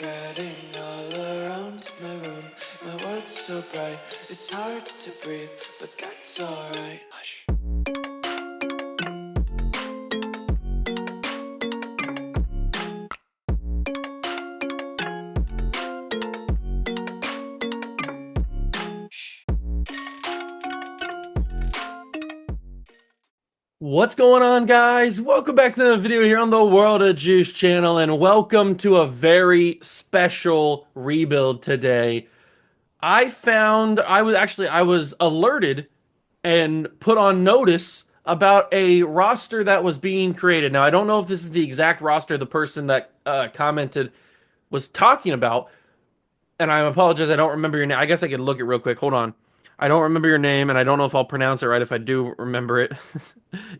Spreading all around my room, my world's so bright, it's hard to breathe, but that's alright. Hush. What's going on, guys? Welcome back to another video here on the World of Juice channel, and welcome to a very special rebuild today. I was alerted and put on notice about a roster that was being created. Now, I don't know if this is the exact roster the person that commented was talking about, and I apologize, I don't remember your name. I guess I could look it real quick. Hold on. I don't remember your name, and I don't know if I'll pronounce it right if I do remember it.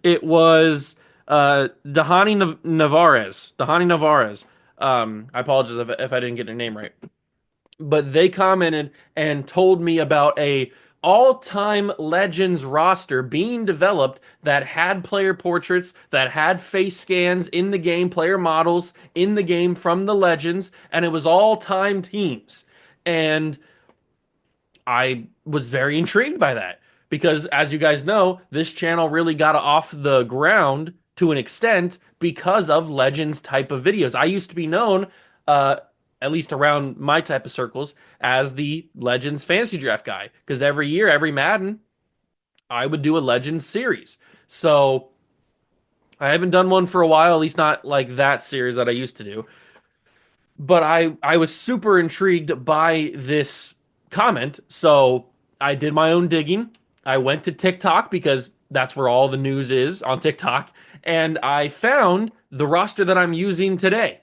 It was Dahani Navarez. Dahani Navarez. I apologize if I didn't get your name right. But they commented and told me about a all-time Legends roster being developed that had player portraits, that had face scans in the game, player models in the game from the Legends, and it was all-time teams. And I was very intrigued by that because, as you guys know, this channel really got off the ground to an extent because of Legends type of videos. I used to be known, uh, at least around my type of circles, as the Legends fantasy draft guy because every year, every Madden, I would do a Legends series. So I haven't done one for a while, at least not like that series that I used to do. But I was super intrigued by this comment, so I did my own digging. I went to TikTok because that's where all the news is on TikTok, and I found the roster that I'm using today.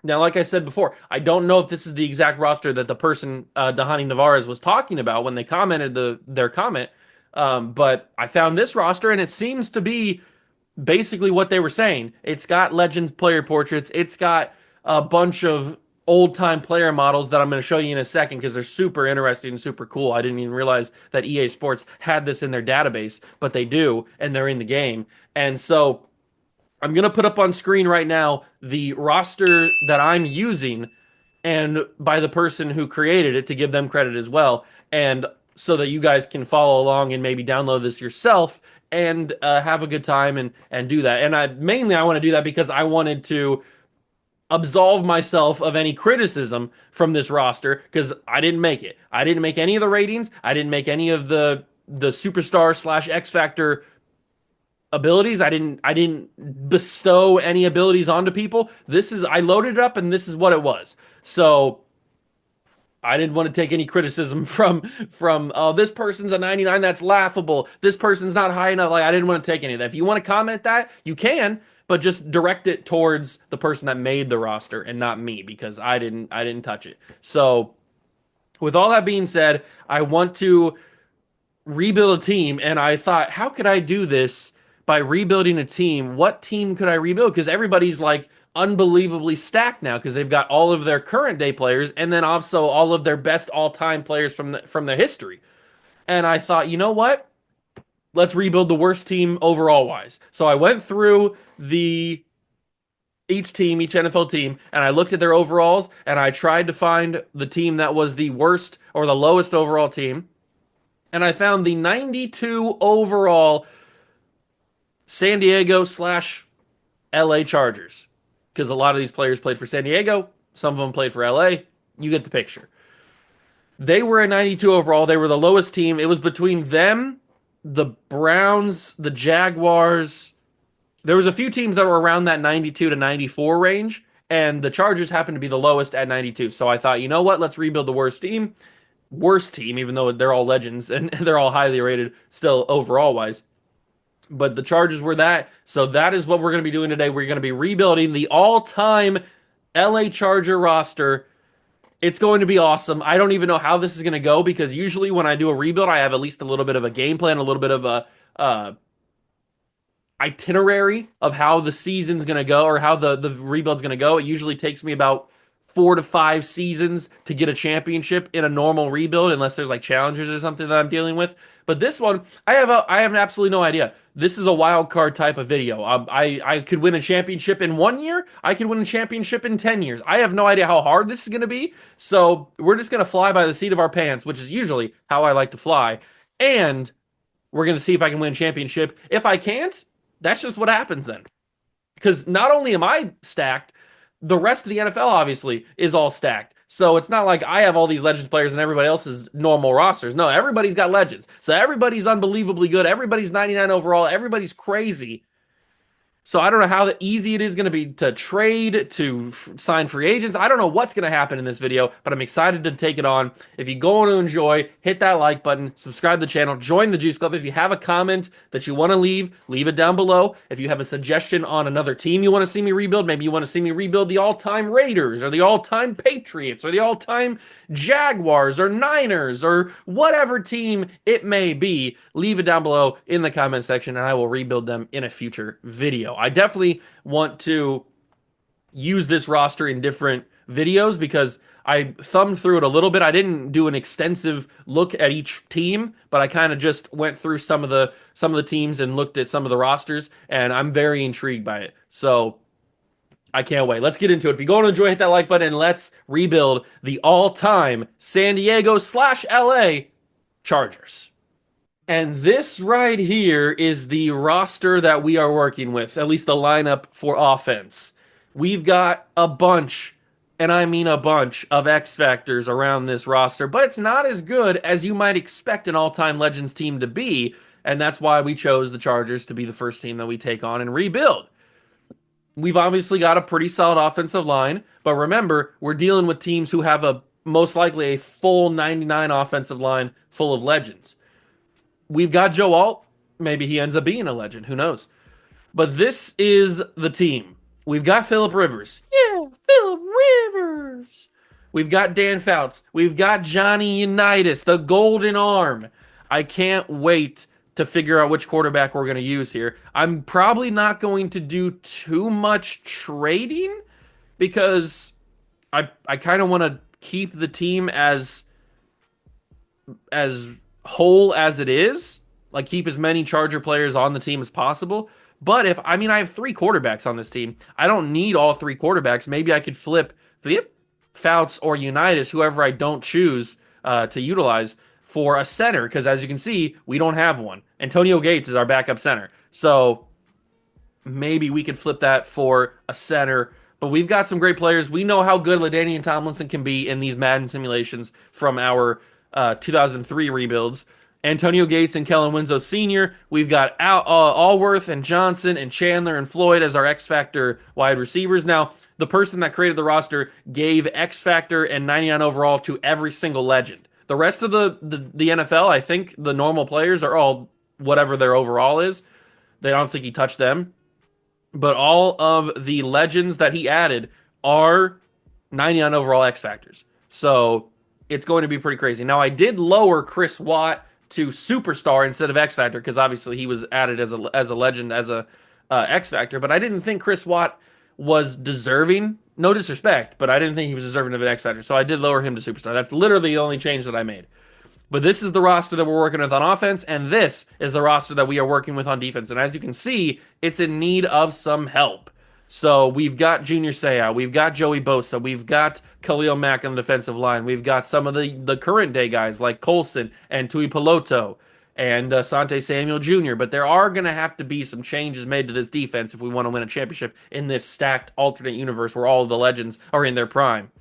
Now, like I said before, I don't know if this is the exact roster that the person Dahani Navarez was talking about when they commented their comment, but I found this roster and it seems to be basically what they were saying. It's got Legends player portraits. It's got a bunch of old time player models that I'm going to show you in a second because they're super interesting and super cool. I didn't even realize that EA Sports had this in their database, but they do, and they're in the game. And so I'm going to put up on screen right now the roster that I'm using and by the person who created it to give them credit as well. And so that you guys can follow along and maybe download this yourself and have a good time and do that. And I want to do that because I wanted to absolve myself of any criticism from this roster because I didn't make it. I didn't make any of the ratings. I didn't make any of the superstar slash X Factor abilities. I didn't bestow any abilities onto people. I loaded it up and this is what it was. So I didn't want to take any criticism from oh, this person's a 99, that's laughable. This person's not high enough. Like, I didn't want to take any of that. If you want to comment that, you can, but just direct it towards the person that made the roster and not me because I didn't touch it. So with all that being said, I want to rebuild a team, and I thought, how could I do this by rebuilding a team? What team could I rebuild? Because everybody's like unbelievably stacked now because they've got all of their current day players and then also all of their best all-time players from their history. And I thought, you know what? Let's rebuild the worst team overall wise. So I went through the each team, each NFL team, and I looked at their overalls and I tried to find the team that was the worst or the lowest overall team. And I found the 92 overall San Diego slash LA Chargers because a lot of these players played for San Diego, some of them played for LA. You get the picture. They were a 92 overall. They were the lowest team. It was between them, the Browns, the Jaguars. There was a few teams that were around that 92 to 94 range, and the Chargers happened to be the lowest at 92. So I thought, you know what? Let's rebuild the worst team. Worst team, even though they're all legends and they're all highly rated still overall wise. But the Chargers were that. So that is what we're going to be doing today. We're going to be rebuilding the all-time LA Charger roster. It's going to be awesome. I don't even know how this is going to go because usually when I do a rebuild, I have at least a little bit of a game plan, a little bit of a itinerary of how the season's going to go or how the rebuild's going to go. It usually takes me about 4 to 5 seasons to get a championship in a normal rebuild, unless there's like challenges or something that I'm dealing with. But this one, I have absolutely no idea. This is a wild card type of video. I could win a championship in 1 year. I could win a championship in 10 years. I have no idea how hard this is going to be. So we're just going to fly by the seat of our pants, which is usually how I like to fly. And we're going to see if I can win a championship. If I can't, that's just what happens then. Because not only am I stacked, the rest of the NFL obviously is all stacked. So it's not like I have all these Legends players and everybody else is normal rosters. No, everybody's got Legends. So everybody's unbelievably good. Everybody's 99 overall. Everybody's crazy. So I don't know how easy it is going to be to trade, to sign free agents. I don't know what's going to happen in this video, but I'm excited to take it on. If you go on to enjoy, hit that like button, subscribe to the channel, join the Juice Club. If you have a comment that you want to leave it down below. If you have a suggestion on another team you want to see me rebuild, maybe you want to see me rebuild the all-time Raiders or the all-time Patriots or the all-time Jaguars or Niners or whatever team it may be, leave it down below in the comment section and I will rebuild them in a future video. I definitely want to use this roster in different videos because I thumbed through it a little bit. I didn't do an extensive look at each team, but I kind of just went through some of the teams and looked at some of the rosters, and I'm very intrigued by it. So I can't wait. Let's get into it. If you go and enjoy, hit that like button, and let's rebuild the all-time San Diego/LA Chargers. And this right here is the roster that we are working with, at least the lineup for offense. We've got a bunch, and I mean a bunch, of X Factors around this roster, but it's not as good as you might expect an all-time Legends team to be, and that's why we chose the Chargers to be the first team that we take on and rebuild. We've obviously got a pretty solid offensive line, but remember, we're dealing with teams who have a most likely a full 99 offensive line full of legends. We've got Joe Alt. Maybe he ends up being a legend. Who knows? But this is the team. We've got Philip Rivers. Yeah, Philip Rivers. We've got Dan Fouts. We've got Johnny Unitas, the golden arm. I can't wait to figure out which quarterback we're going to use here. I'm probably not going to do too much trading because I kind of want to keep the team as whole as it is, like keep as many Charger players on the team as possible. But I have 3 quarterbacks on this team. I don't need all 3 quarterbacks. Maybe I could flip Fouts or Unitas, whoever I don't choose to utilize, for a center, because as you can see, we don't have one. Antonio Gates is our backup center. So maybe we could flip that for a center. But we've got some great players. We know how good LaDainian Tomlinson can be in these Madden simulations from our 2003 rebuilds. Antonio Gates and Kellen Winslow Sr. We've got Allworth and Johnson and Chandler and Floyd as our X Factor wide receivers. Now, the person that created the roster gave X Factor and 99 overall to every single legend. The rest of the NFL, I think the normal players are all whatever their overall is. They don't think he touched them. But all of the legends that he added are 99 overall X Factors. So it's going to be pretty crazy. Now, I did lower Chris Watt to Superstar instead of X Factor because obviously he was added as a legend, as a X Factor. But I didn't think Chris Watt was deserving. No disrespect, but I didn't think he was deserving of an X Factor. So I did lower him to Superstar. That's literally the only change that I made. But this is the roster that we're working with on offense, and this is the roster that we are working with on defense. And as you can see, it's in need of some help. So we've got Junior Seau, we've got Joey Bosa, we've got Khalil Mack on the defensive line, we've got some of the current day guys like Colson and Tui Peloto and Sante Samuel Jr. But there are going to have to be some changes made to this defense if we want to win a championship in this stacked alternate universe where all of the legends are in their prime.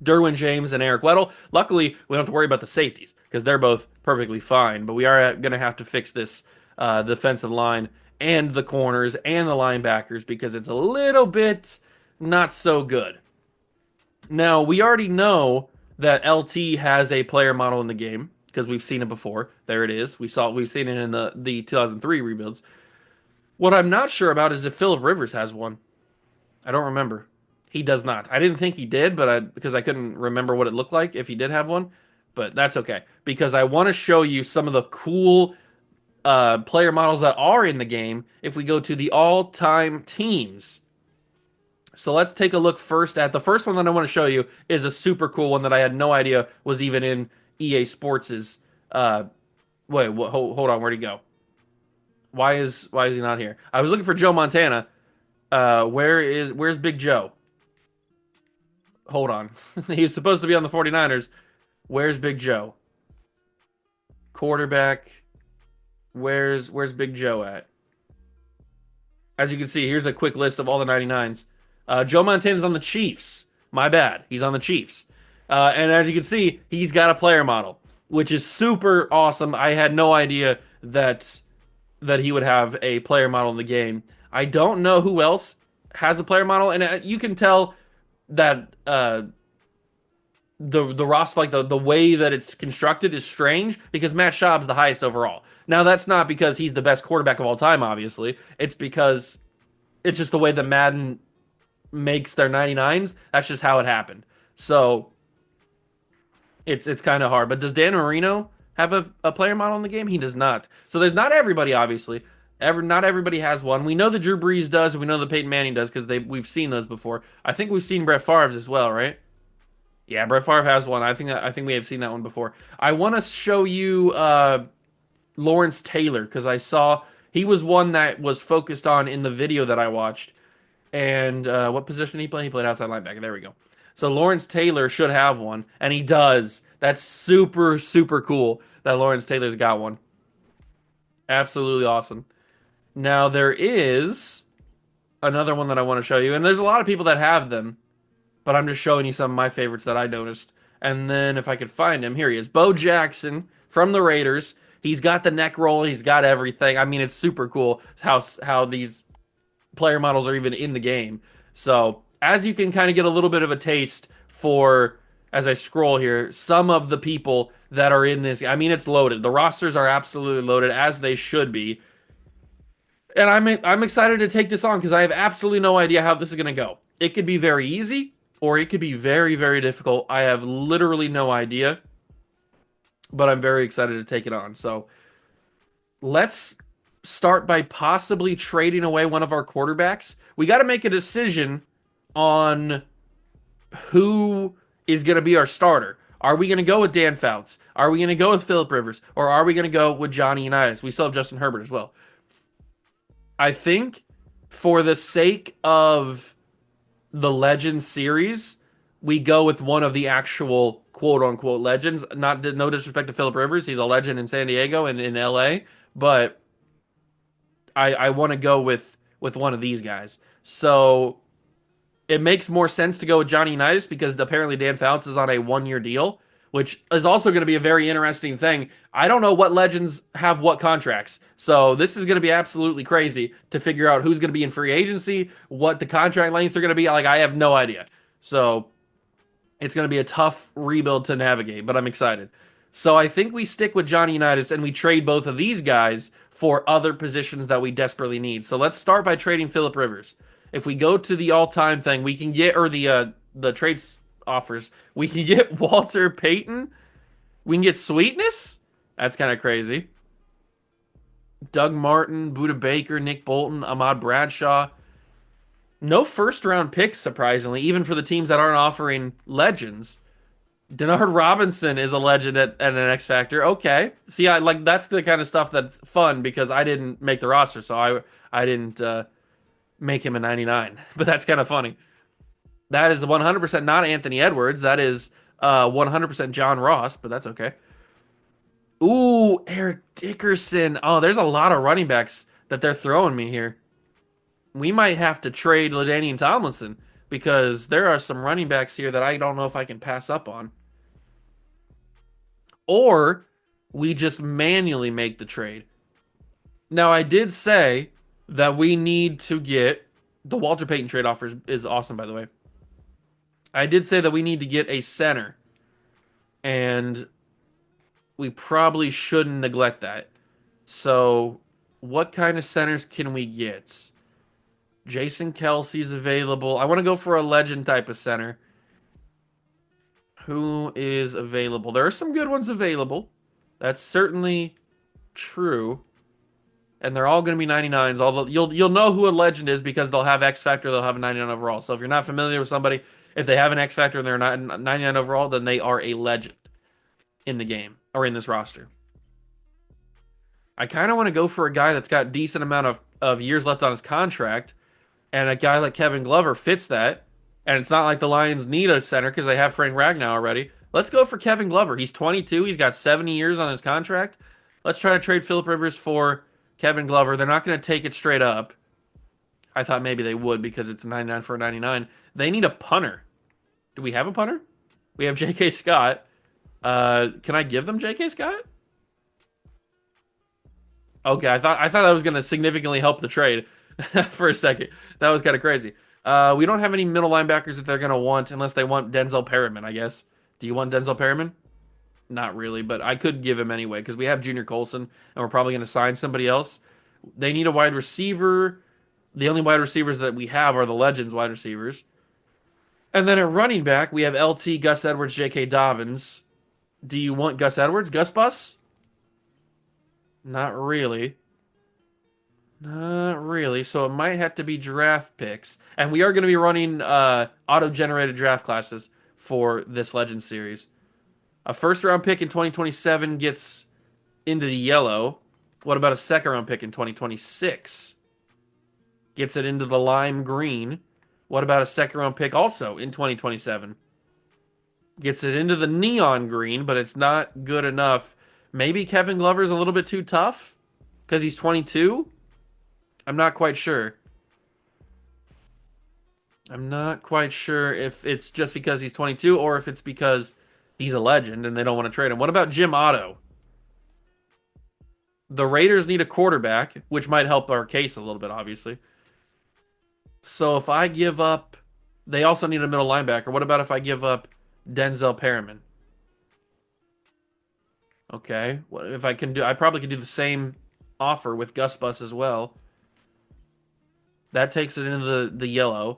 Derwin James and Eric Weddle. Luckily, we don't have to worry about the safeties because they're both perfectly fine. But we are going to have to fix this defensive line and the corners and the linebackers because it's a little bit not so good. Now, we already know that LT has a player model in the game because we've seen it before. There it is. We've seen it in the 2003 rebuilds. What I'm not sure about is if Philip Rivers has one. I don't remember. He does not. I didn't think he did, because I couldn't remember what it looked like if he did have one. But that's okay because I want to show you some of the cool player models that are in the game if we go to the all-time teams. So let's take a look first at the first one that I want to show you is a super cool one that I had no idea was even in EA Sports's. Uh, hold on, where'd he go? Why is he not here? I was looking for Joe Montana. Where's Big Joe? Hold on, he's supposed to be on the 49ers. Where's Big Joe? Quarterback. Where's Big Joe at? As you can see, here's a quick list of all the 99s. Joe Montana's on the Chiefs. My bad. He's on the Chiefs. And as you can see, he's got a player model, which is super awesome. I had no idea that he would have a player model in the game. I don't know who else has a player model, and you can tell that the roster, like the way that it's constructed, is strange because Matt Schaub's the highest overall. Now that's not because he's the best quarterback of all time, obviously. It's because it's just the way that Madden makes their 99s. That's just how it happened. So it's kind of hard. But does Dan Marino have a player model in the game? He does not. So there's not everybody, obviously. Not everybody has one. We know that Drew Brees does, and we know that Peyton Manning does because we've seen those before. I think we've seen Brett Favre's as well, right? Yeah, Brett Favre has one. I think we have seen that one before. I want to show you Lawrence Taylor because I saw he was one that was focused on in the video that I watched. And what position did he play? He played outside linebacker. There we go. So Lawrence Taylor should have one, and he does. That's super, super cool that Lawrence Taylor's got one. Absolutely awesome. Now there is another one that I want to show you, and there's a lot of people that have them, but I'm just showing you some of my favorites that I noticed. And then if I could find him, here he is. Bo Jackson from the Raiders. He's got the neck roll. He's got everything. I mean, it's super cool how these player models are even in the game. So as you can kind of get a little bit of a taste for, as I scroll here, some of the people that are in this. I mean, it's loaded. The rosters are absolutely loaded, as they should be. And I'm excited to take this on because I have absolutely no idea how this is going to go. It could be very easy or it could be very, very difficult. I have literally no idea, but I'm very excited to take it on. So let's start by possibly trading away one of our quarterbacks. We got to make a decision on who is going to be our starter. Are we going to go with Dan Fouts? Are we going to go with Philip Rivers? Or are we going to go with Johnny Unitas? We still have Justin Herbert as well. I think for the sake of the Legends series, we go with one of the actual quote unquote legends. Not no disrespect to Philip Rivers, he's a legend in San Diego and in LA, but I want to go with one of these guys. So it makes more sense to go with Johnny Unitas because apparently Dan Fouts is on a 1 year deal, which is also going to be a very interesting thing. I don't know what legends have what contracts. So this is going to be absolutely crazy to figure out who's going to be in free agency, what the contract lengths are going to be. Like, I have no idea. So it's going to be a tough rebuild to navigate, but I'm excited. So I think we stick with Johnny Unitas and we trade both of these guys for other positions that we desperately need. So let's start by trading Philip Rivers. If we go to the all-time thing, we can get, or the trades offers, we can get Walter Payton. We can get Sweetness. That's kind of crazy. Doug Martin, Buda Baker, Nick Bolton, Ahmad Bradshaw. No first round picks, surprisingly, even for the teams that aren't offering legends. Denard Robinson is a legend at an X Factor. Okay. See, I like that's the kind of stuff that's fun because I didn't make the roster, so I didn't make him a 99. But that's kind of funny. That is 100% not Anthony Edwards. That is 100% John Ross, but that's okay. Ooh, Eric Dickerson. Oh, there's a lot of running backs that they're throwing me here. We might have to trade LaDainian Tomlinson because there are some running backs here that I don't know if I can pass up on. Or we just manually make the trade. Now, I did say that we need to get the Walter Payton trade offer is awesome, by the way. I did say that we need to get a center, and we probably shouldn't neglect that. So, what kind of centers can we get? Jason Kelsey's available. I want to go for a legend type of center. Who is available? There are some good ones available. That's certainly true. and they're all going to be 99s. Although you'll know who a legend is because they'll have X Factor, they'll have a 99 overall. So if you're not familiar with somebody, if they have an X Factor and they're not 99 overall, then they are a legend in the game or in this roster. I kind of want to go for a guy that's got decent amount of years left on his contract, and a guy like Kevin Glover fits that. And it's not like the Lions need a center because they have Frank Ragnow already. Let's go for Kevin Glover. He's 22. He's got 70 years on his contract. Let's try to trade Philip Rivers for Kevin Glover. They're not going to take it straight up. I thought maybe they would because it's 99 for 99. They need a punter. Do we have a punter? We have J.K. Scott. Can I give them J.K. Scott? Okay, I thought that was going to significantly help the trade for a second. That was kind of crazy. We don't have any middle linebackers that they're going to want unless they want Denzel Perriman, I guess. Do you want Denzel Perriman? Not really, but I could give him anyway because we have Junior Colson and we're probably going to sign somebody else. They need a wide receiver. The only wide receivers that we have are the Legends wide receivers. And then at running back, we have LT, Gus Edwards, J.K. Dobbins. Do you want Gus Edwards? Gus Bus? Not really. Not really. So it might have to be draft picks. And we are going to be running auto-generated draft classes for this Legends series. A first-round pick in 2027 gets into the yellow. What about a second-round pick in 2026? Gets it into the lime green. What about a second-round pick also in 2027? Gets it into the neon green, but it's not good enough. Maybe Kevin Glover's a little bit too tough because he's 22? I'm not quite sure. I'm not quite sure if it's just because he's 22 or if it's because he's a legend and they don't want to trade him. What about Jim Otto? The Raiders need a quarterback, which might help our case a little bit, obviously. So if I give up, they also need a middle linebacker. What about if I give up Denzel Perriman? Okay, what if I can do? I probably could do the same offer with Gus Bus as well. That takes it into the yellow.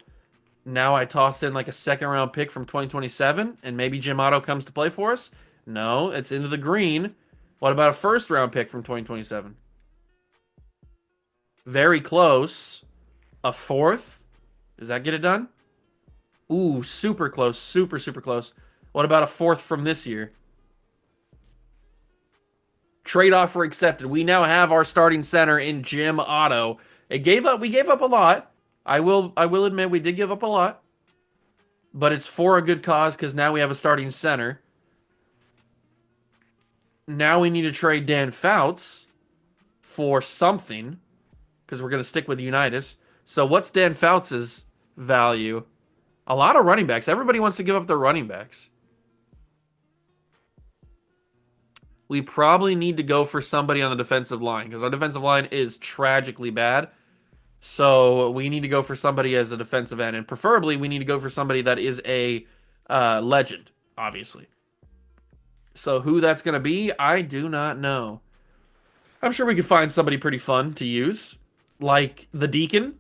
Now I toss in like a second round pick from 2027, and maybe Jim Otto comes to play for us. No, it's into the green. What about a first round pick from 2027? Very close. A fourth? Does that get it done? Ooh, super close. Super, super close. What about a fourth from this year? Trade offer accepted. We now have our starting center in Jim Otto. We gave up a lot. I will admit we did give up a lot. But it's for a good cause because now we have a starting center. Now we need to trade Dan Fouts for something because we're going to stick with Unitas. So what's Dan Fouts' value? A lot of running backs. Everybody wants to give up their running backs. We probably need to go for somebody on the defensive line because our defensive line is tragically bad. So we need to go for somebody as a defensive end. And preferably, we need to go for somebody that is a legend, obviously. So who that's going to be, I do not know. I'm sure we could find somebody pretty fun to use. Like the Deacon.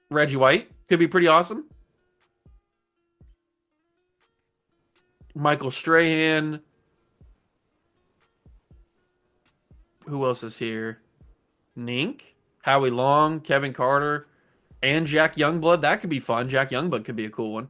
Reggie White could be pretty awesome. Michael Strahan. Who else is here? Nink, Howie Long, Kevin Carter, and Jack Youngblood. That could be fun. Jack Youngblood could be a cool one.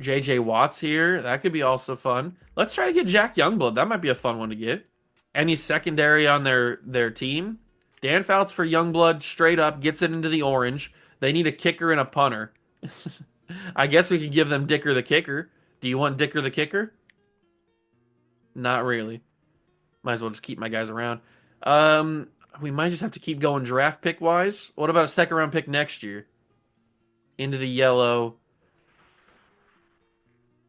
J.J. Watt's here. That could be also fun. Let's try to get Jack Youngblood. That might be a fun one to get. Any secondary on their team. Dan Fouts for Youngblood, straight up, gets it into the orange. They need a kicker and a punter. I guess we could give them Dicker the kicker. Do you want Dicker the kicker? Not really. Might as well just keep my guys around. We might just have to keep going draft pick wise. What about a second round pick next year? Into the yellow.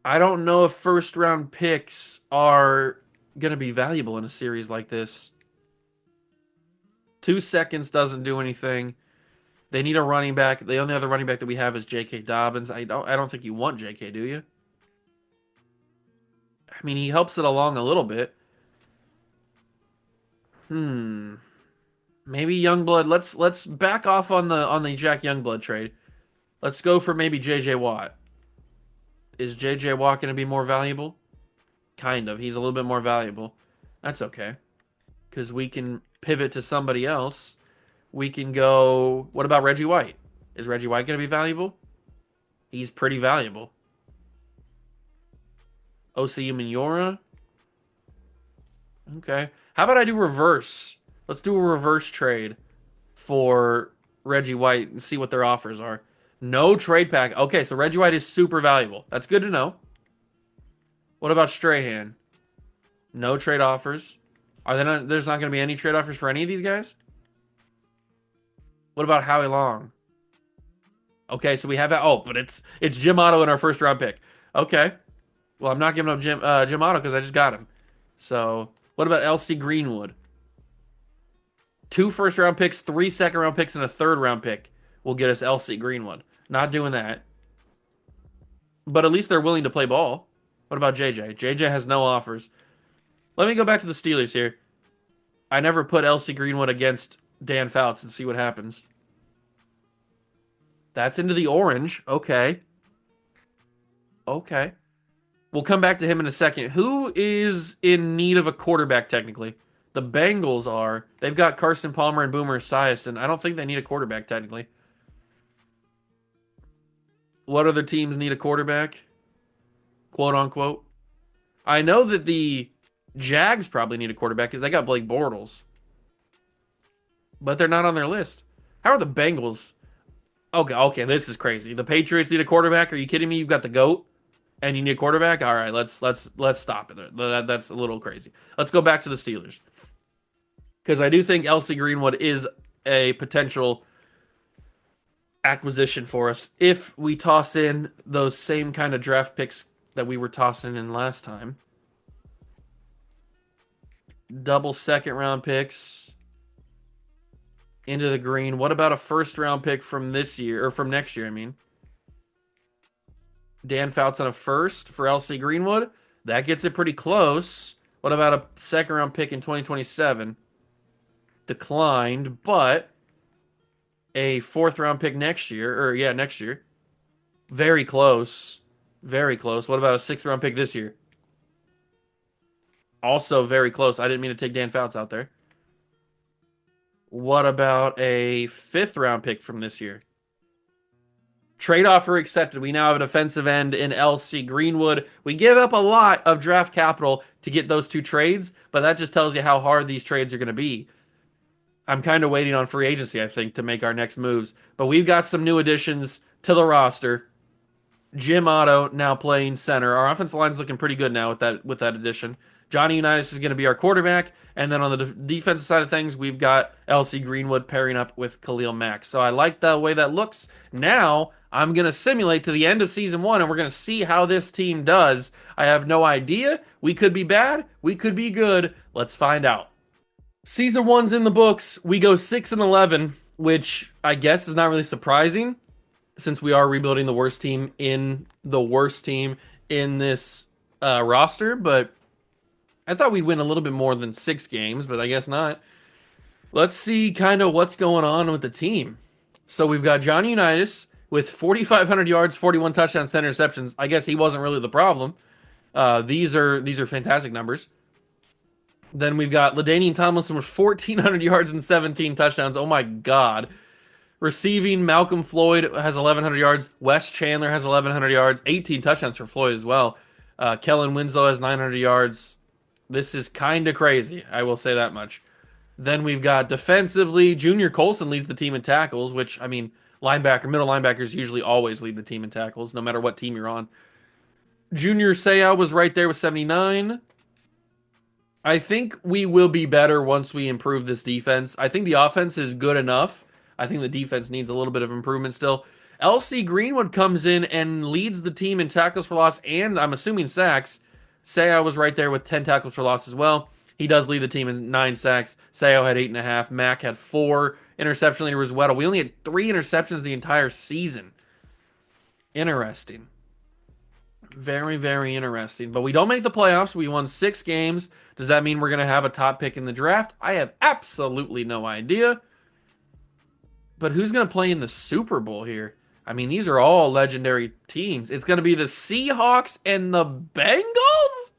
I don't know if first round picks are going to be valuable in a series like this. 2 seconds doesn't do anything. They need a running back. The only other running back that we have is J.K. Dobbins. I don't think you want J.K., do you? I mean, he helps it along a little bit. Maybe Youngblood. Let's back off on the Jack Youngblood trade. Let's go for maybe J.J. Watt. Is J.J. Watt going to be more valuable? Kind of. He's a little bit more valuable. That's okay. because we can pivot to somebody else. We can go. What about Reggie White? Is Reggie White going to be valuable? He's pretty valuable. OCU Mignora. Okay. How about I do reverse? Let's do a reverse trade for Reggie White and see what their offers are. No trade pack. Okay, so Reggie White is super valuable. That's good to know. What about Strahan? No trade offers. There's not going to be any trade offers for any of these guys? What about Howie Long? Okay, so we have but it's Jim Otto in our first round pick. Okay. Well, I'm not giving up Jim Otto because I just got him. So what about LC Greenwood? 2 first round picks, 3 second round picks, and a third round pick will get us LC Greenwood. Not doing that. But at least they're willing to play ball. What about JJ? JJ has no offers. Let me go back to the Steelers here. I never put LC Greenwood against Dan Fouts and see what happens. That's into the orange. Okay. Okay. We'll come back to him in a second. Who is in need of a quarterback, technically? The Bengals are. They've got Carson Palmer and Boomer Esiason. I don't think they need a quarterback, technically. What other teams need a quarterback? Quote unquote. I know that the Jags probably need a quarterback because they got Blake Bortles. But they're not on their list. How are the Bengals? Okay, this is crazy. The Patriots need a quarterback? Are you kidding me? You've got the GOAT and you need a quarterback? All right, let's stop it. That's a little crazy. Let's go back to the Steelers. Because I do think LC Greenwood is a potential acquisition for us if we toss in those same kind of draft picks that we were tossing in last time. Double second round picks into the green. What about a first round pick from this year, or from next year, I mean? Dan Fouts on a first for LC Greenwood. That gets it pretty close. What about a second round pick in 2027? Declined, but a fourth round pick next year, next year. Very close. Very close. What about a sixth round pick this year? Also very close. I didn't mean to take Dan Fouts out there. What about a fifth round pick from this year? Trade offer accepted. We now have a defensive end in LC Greenwood. We give up a lot of draft capital to get those 2 trades, but that just tells you how hard these trades are going to be. I'm kind of waiting on free agency, I think, to make our next moves. But we've got some new additions to the roster. Jim Otto now playing center. Our offensive line is looking pretty good now with that addition. Johnny Unitas is going to be our quarterback. And then on the defensive side of things, we've got LC Greenwood pairing up with Khalil Mack. So I like the way that looks. Now I'm going to simulate to the end of season 1, and we're going to see how this team does. I have no idea. We could be bad. We could be good. Let's find out. Season 1's in the books. We go 6-11, which I guess is not really surprising since we are rebuilding the worst team in this roster. But I thought we'd win a little bit more than 6 games, but I guess not. Let's see kind of what's going on with the team. So we've got Johnny Unitas with 4,500 yards, 41 touchdowns, 10 interceptions. I guess he wasn't really the problem. These are fantastic numbers. Then we've got LaDainian Tomlinson with 1,400 yards and 17 touchdowns. Oh my God. Receiving, Malcolm Floyd has 1,100 yards. Wes Chandler has 1,100 yards. 18 touchdowns for Floyd as well. Kellen Winslow has 900 yards. This is kind of crazy. I will say that much. Then we've got defensively, Junior Colson leads the team in tackles, which, I mean, middle linebackers usually always lead the team in tackles, no matter what team you're on. Junior Seau was right there with 79. I think we will be better once we improve this defense. I think the offense is good enough. I think the defense needs a little bit of improvement still. LC Greenwood comes in and leads the team in tackles for loss and, I'm assuming, sacks. Seau was right there with 10 tackles for loss as well. He does lead the team in 9 sacks. Seau had 8.5. Mack had 4. Interception leader was Weddle. We only had 3 interceptions the entire season. Interesting. Very, very interesting. But we don't make the playoffs. We won 6 games. Does that mean we're going to have a top pick in the draft? I have absolutely no idea. But who's going to play in the Super Bowl here? I mean, these are all legendary teams. It's going to be the Seahawks and the Bengals?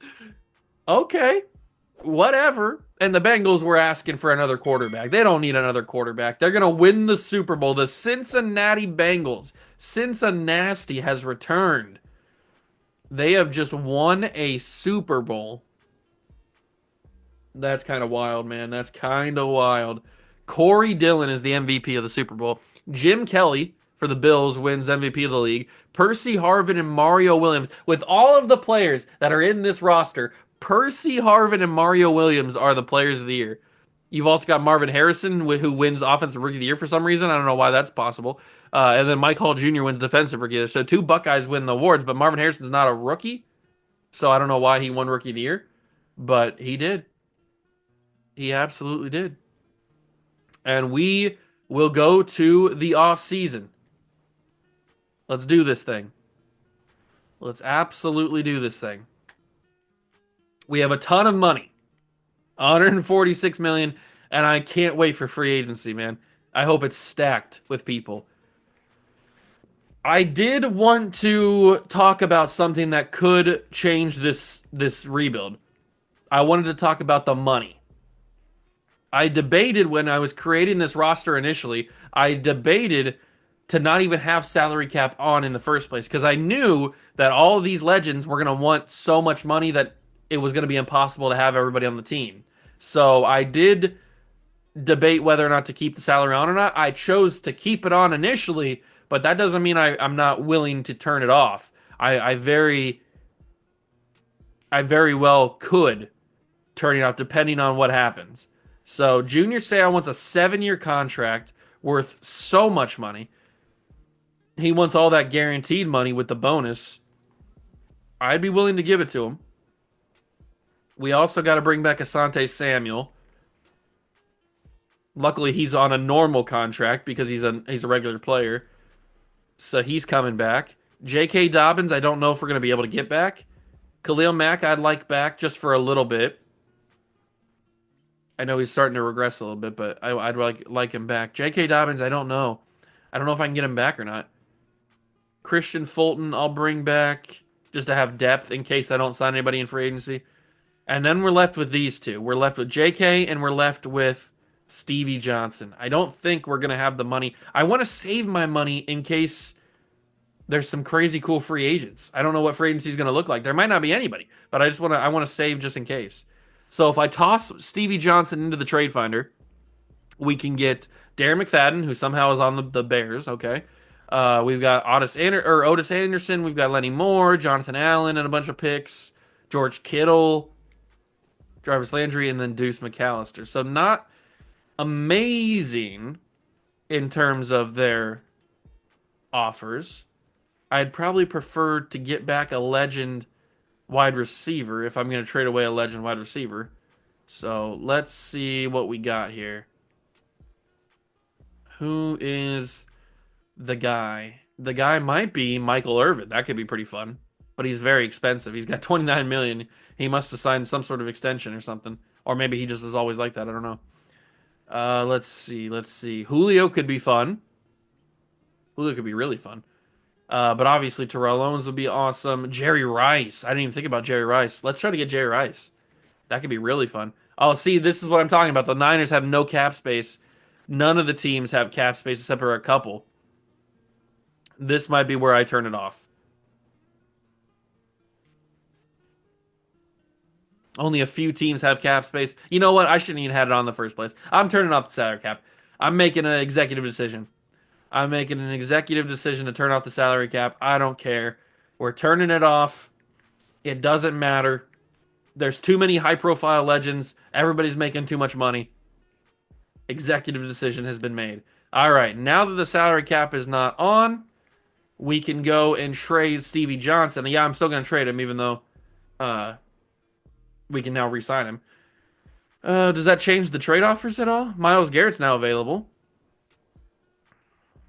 Okay. whatever. And the Bengals were asking for another quarterback. They don't need another quarterback. They're going to win the Super Bowl. The Cincinnati Bengals, Cincinnati has returned. They have just won a Super Bowl. That's kind of wild, man. That's kind of wild. Corey Dillon is the MVP of the Super Bowl. Jim Kelly for the Bills wins MVP of the league. Percy Harvin and Mario Williams. With all of the players that are in this roster, Percy Harvin and Mario Williams are the players of the year. You've also got Marvin Harrison, who wins Offensive Rookie of the Year for some reason. I don't know why that's possible. And then Mike Hall Jr. wins Defensive Rookie of the Year. So two Buckeyes win the awards, but Marvin Harrison's not a rookie. So I don't know why he won Rookie of the Year, but he did. He absolutely did. And we will go to the off season. Let's do this thing. Let's absolutely do this thing. We have a ton of money. 146 million, and I can't wait for free agency, man. I hope it's stacked with people. I did want to talk about something that could change this rebuild. I wanted to talk about the money. I debated when I was creating this roster initially, I debated to not even have salary cap on in the first place because I knew that all of these legends were going to want so much money that it was going to be impossible to have everybody on the team. So I did debate whether or not to keep the salary on or not. I chose to keep it on initially, but that doesn't mean I'm not willing to turn it off. I very well could turn it off depending on what happens. So Junior Seau wants a 7-year contract worth so much money. He wants all that guaranteed money with the bonus. I'd be willing to give it to him. We also got to bring back Asante Samuel. Luckily, he's on a normal contract because he's a regular player. So he's coming back. J.K. Dobbins, I don't know if we're going to be able to get back. Khalil Mack, I'd like back just for a little bit. I know he's starting to regress a little bit, but I'd like him back. J.K. Dobbins, I don't know. I don't know if I can get him back or not. Christian Fulton, I'll bring back just to have depth in case I don't sign anybody in free agency. And then we're left with these two. We're left with J.K. and we're left with Stevie Johnson. I don't think we're going to have the money. I want to save my money in case there's some crazy cool free agents. I don't know what free agency is going to look like. There might not be anybody, but I want to save just in case. So if I toss Stevie Johnson into the trade finder, we can get Darren McFadden, who somehow is on the Bears. Okay. We've got Otis Anderson. We've got Lenny Moore, Jonathan Allen, and a bunch of picks. George Kittle, Jarvis Landry, and then Deuce McAllister. So not amazing in terms of their offers. I'd probably prefer to get back a legend wide receiver if I'm going to trade away a legend wide receiver. So let's see what we got here. Who is the guy? The guy might be Michael Irvin. That could be pretty fun, but he's very expensive. He's got 29 million. He must have signed some sort of extension or something, or maybe he just is always like that. I don't know. Let's see. Julio could be fun. Julio could be really fun. But obviously Terrell Owens would be awesome. Jerry Rice. I didn't even think about Jerry Rice. Let's try to get Jerry Rice. That could be really fun. Oh, see, this is what I'm talking about. The Niners have no cap space. None of the teams have cap space except for a couple. This might be where I turn it off. Only a few teams have cap space. You know what? I shouldn't even had it on in the first place. I'm turning off the salary cap. I'm making an executive decision. I'm making an executive decision to turn off the salary cap. I don't care. We're turning it off. It doesn't matter. There's too many high-profile legends. Everybody's making too much money. Executive decision has been made. All right, now that the salary cap is not on, we can go and trade Stevie Johnson. Yeah, I'm still going to trade him, even though we can now re-sign him. Does that change the trade offers at all? Myles Garrett's now available.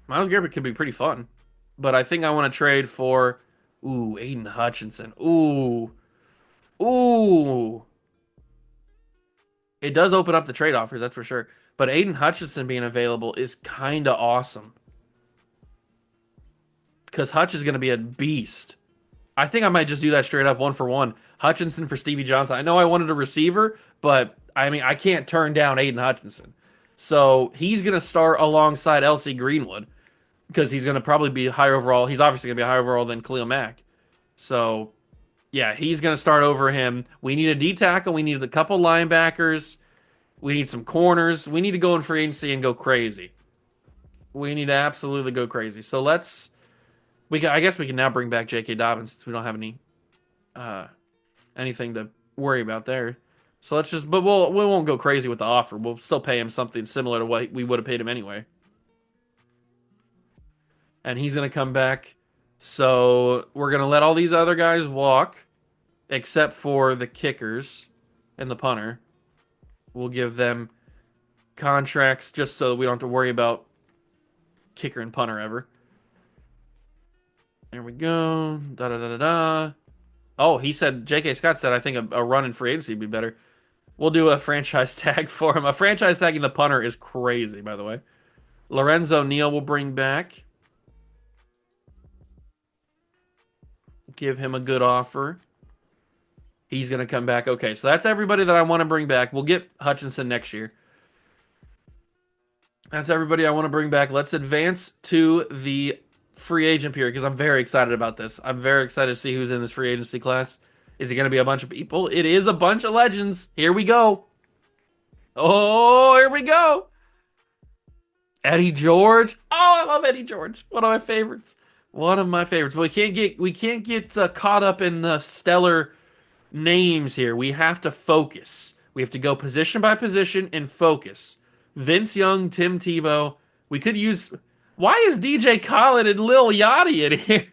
Myles Garrett could be pretty fun. But I think I want to trade for... Ooh, Aiden Hutchinson. Ooh. It does open up the trade offers, that's for sure. But Aiden Hutchinson being available is kind of awesome. Because Hutch is going to be a beast. I think I might just do that straight up 1-for-1. Hutchinson for Stevie Johnson. I know I wanted a receiver, but I mean I can't turn down Aiden Hutchinson. So he's gonna start alongside LC Greenwood because he's gonna probably be higher overall. He's obviously gonna be higher overall than Khalil Mack. So yeah, he's gonna start over him. We need a D tackle. We need a couple linebackers. We need some corners. We need to go in free agency and go crazy. We need to absolutely go crazy. So let's we can, I guess we can now bring back J.K. Dobbins since we don't have uh anything to worry about there. So let's just but we won't go crazy with the offer. We'll still pay him something similar to what we would have paid him anyway. And he's gonna come back. So we're gonna let all these other guys walk, except for the kickers and the punter. We'll give them contracts just so we don't have to worry about kicker and punter ever. There we go. Da da da da da. Oh, he said J.K. Scott said I think a run in free agency would be better. We'll do a franchise tag for him. A franchise tagging the punter is crazy, by the way. Lorenzo Neal will bring back. Give him a good offer. He's going to come back. Okay, so that's everybody that I want to bring back. We'll get Hutchinson next year. That's everybody I want to bring back. Let's advance to the free agent period because I'm very excited about this. I'm very excited to see who's in this free agency class. Is it going to be a bunch of people? It is a bunch of legends. Here we go. Oh, here we go. Eddie George. Oh, I love Eddie George. One of my favorites. One of my favorites. But we can't get caught up in the stellar names here. We have to focus. We have to go position by position and focus. Vince Young, Tim Tebow. We could use. Why is DJ Khaled and Lil Yachty in here?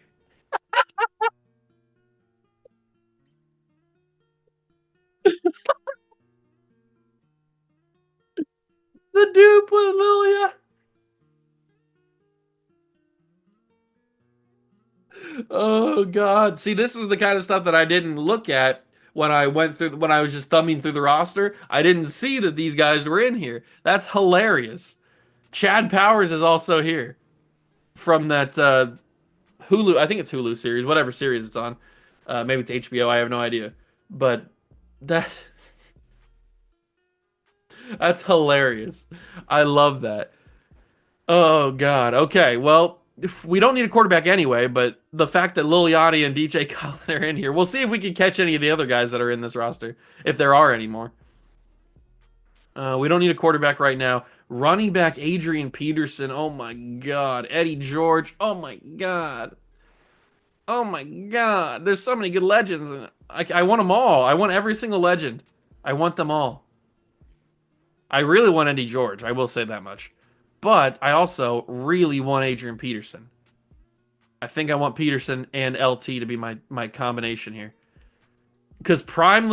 The dude put Lil Yachty. Oh God! See, this is the kind of stuff that I didn't look at when I went through when I was just thumbing through the roster. I didn't see that these guys were in here. That's hilarious. Chad Powers is also here from that Hulu. I think it's Hulu series, whatever series it's on. Maybe it's HBO. I have no idea. But that that's hilarious. I love that. Oh God. Okay. Well, we don't need a quarterback anyway, but the fact that Lil Yachty and DJ Khaled are in here, we'll see if we can catch any of the other guys that are in this roster, if there are any more. We don't need a quarterback right now. Running back Adrian Peterson. Oh my God. Eddie George. Oh my God. Oh my God. There's so many good legends. And I want them all. I want every single legend. I want them all. I really want Eddie George. I will say that much. But I also really want Adrian Peterson. I think I want Peterson and LT to be my combination here. Because prime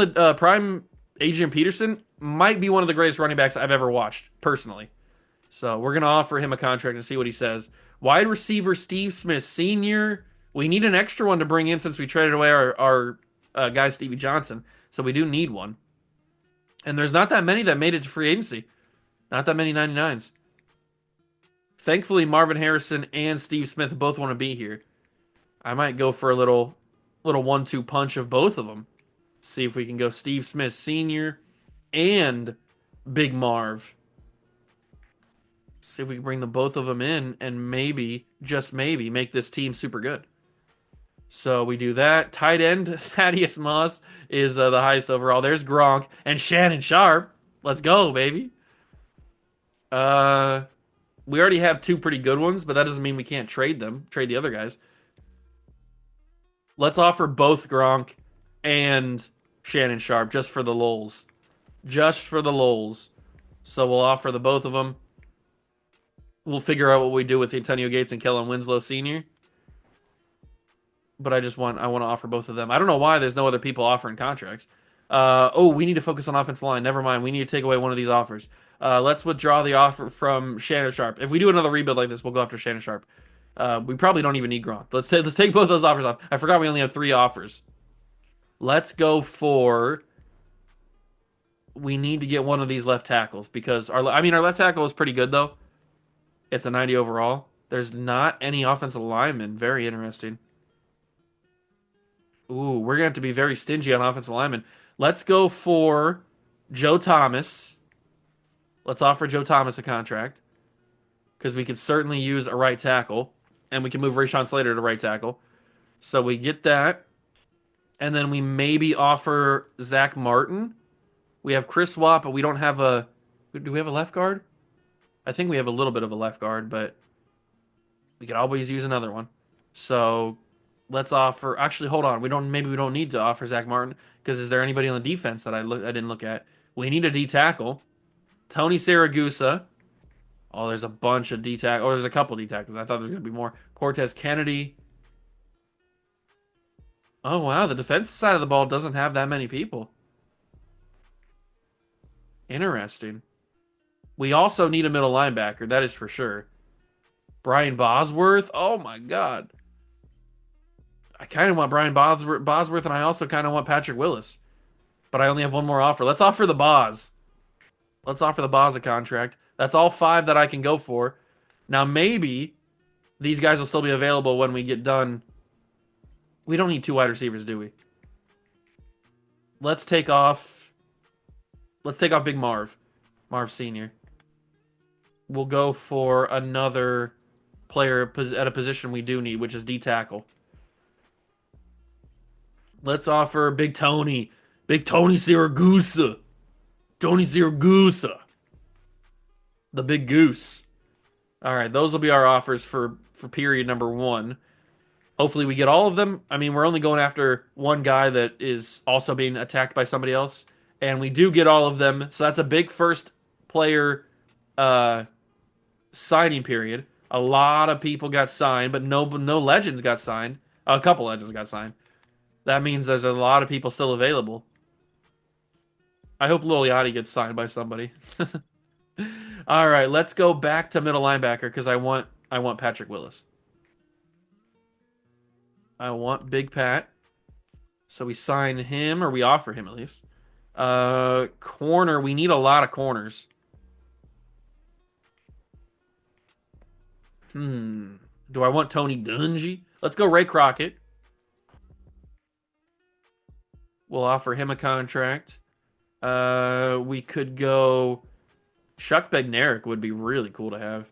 Adrian Peterson might be one of the greatest running backs I've ever watched, personally. So we're going to offer him a contract and see what he says. Wide receiver Steve Smith Sr. We need an extra one to bring in since we traded away our guy Stevie Johnson. So we do need one. And there's not that many that made it to free agency. Not that many 99s. Thankfully, Marvin Harrison and Steve Smith both want to be here. I might go for a little 1-2 punch of both of them. See if we can go Steve Smith Sr. and Big Marv. See if we can bring the both of them in and maybe, just maybe, make this team super good. So we do that. Tight end Thaddeus Moss is the highest overall. There's Gronk and Shannon Sharp. Let's go, baby. We already have two pretty good ones, but that doesn't mean we can't trade them. Trade the other guys. Let's offer both Gronk and Shannon Sharp just for the lulz. Just for the lulz. So we'll offer the both of them. We'll figure out what we do with Antonio Gates and Kellen Winslow Sr. But I want to offer both of them. I don't know why there's no other people offering contracts. We need to focus on offensive line. Never mind. We need to take away one of these offers. Let's withdraw the offer from Shannon Sharp. If we do another rebuild like this, we'll go after Shannon Sharp. We probably don't even need Gronk. Let's take both those offers off. I forgot we only have 3 offers. Let's go for. We need to get one of these left tackles because our left tackle is pretty good though. It's a 90 overall. There's not any offensive linemen. Very interesting. Ooh, we're gonna have to be very stingy on offensive linemen. Let's go for Joe Thomas. Let's offer Joe Thomas a contract because we could certainly use a right tackle, and we can move Rashawn Slater to right tackle. So we get that, and then we maybe offer Zach Martin. We have Chris Watt, but we don't have a. Do we have a left guard? I think we have a little bit of a left guard, but we could always use another one. So let's offer. Actually, hold on. We don't. Maybe we don't need to offer Zach Martin because is there anybody on the defense that I didn't look at? We need a D tackle. Tony Saragusa. Oh, there's a bunch of D tackle. Oh, there's a couple D tackles. I thought there was gonna be more. Cortez Kennedy. Oh wow, the defensive side of the ball doesn't have that many people. Interesting. We also need a middle linebacker. That is for sure. Brian Bosworth. Oh my God. I kind of want Bosworth, and I also kind of want Patrick Willis. But I only have one more offer. Let's offer the Boz. Let's offer the Boz a contract. That's all five that I can go for. Now, maybe these guys will still be available when we get done. We don't need two wide receivers, do we? Let's take off. Let's take off Big Marv. Marv Sr. We'll go for another player at a position we do need, which is D tackle. Let's offer Big Tony. Big Tony Siragusa. Tony Siragusa. The Big Goose. All right, those will be our offers for period number one. Hopefully we get all of them. I mean, we're only going after one guy that is also being attacked by somebody else, and we do get all of them. So that's a big first player signing period. A lot of people got signed, but no legends got signed. A couple legends got signed. That means there's a lot of people still available. I hope Liliati gets signed by somebody. All right, let's go back to middle linebacker because I want Patrick Willis. I want Big Pat. So we sign him, or we offer him at least. Corner, we need a lot of corners. Do I want Tony Dungy? Let's go Ray Crockett. We'll offer him a contract. We could go Chuck Bednarik would be really cool to have.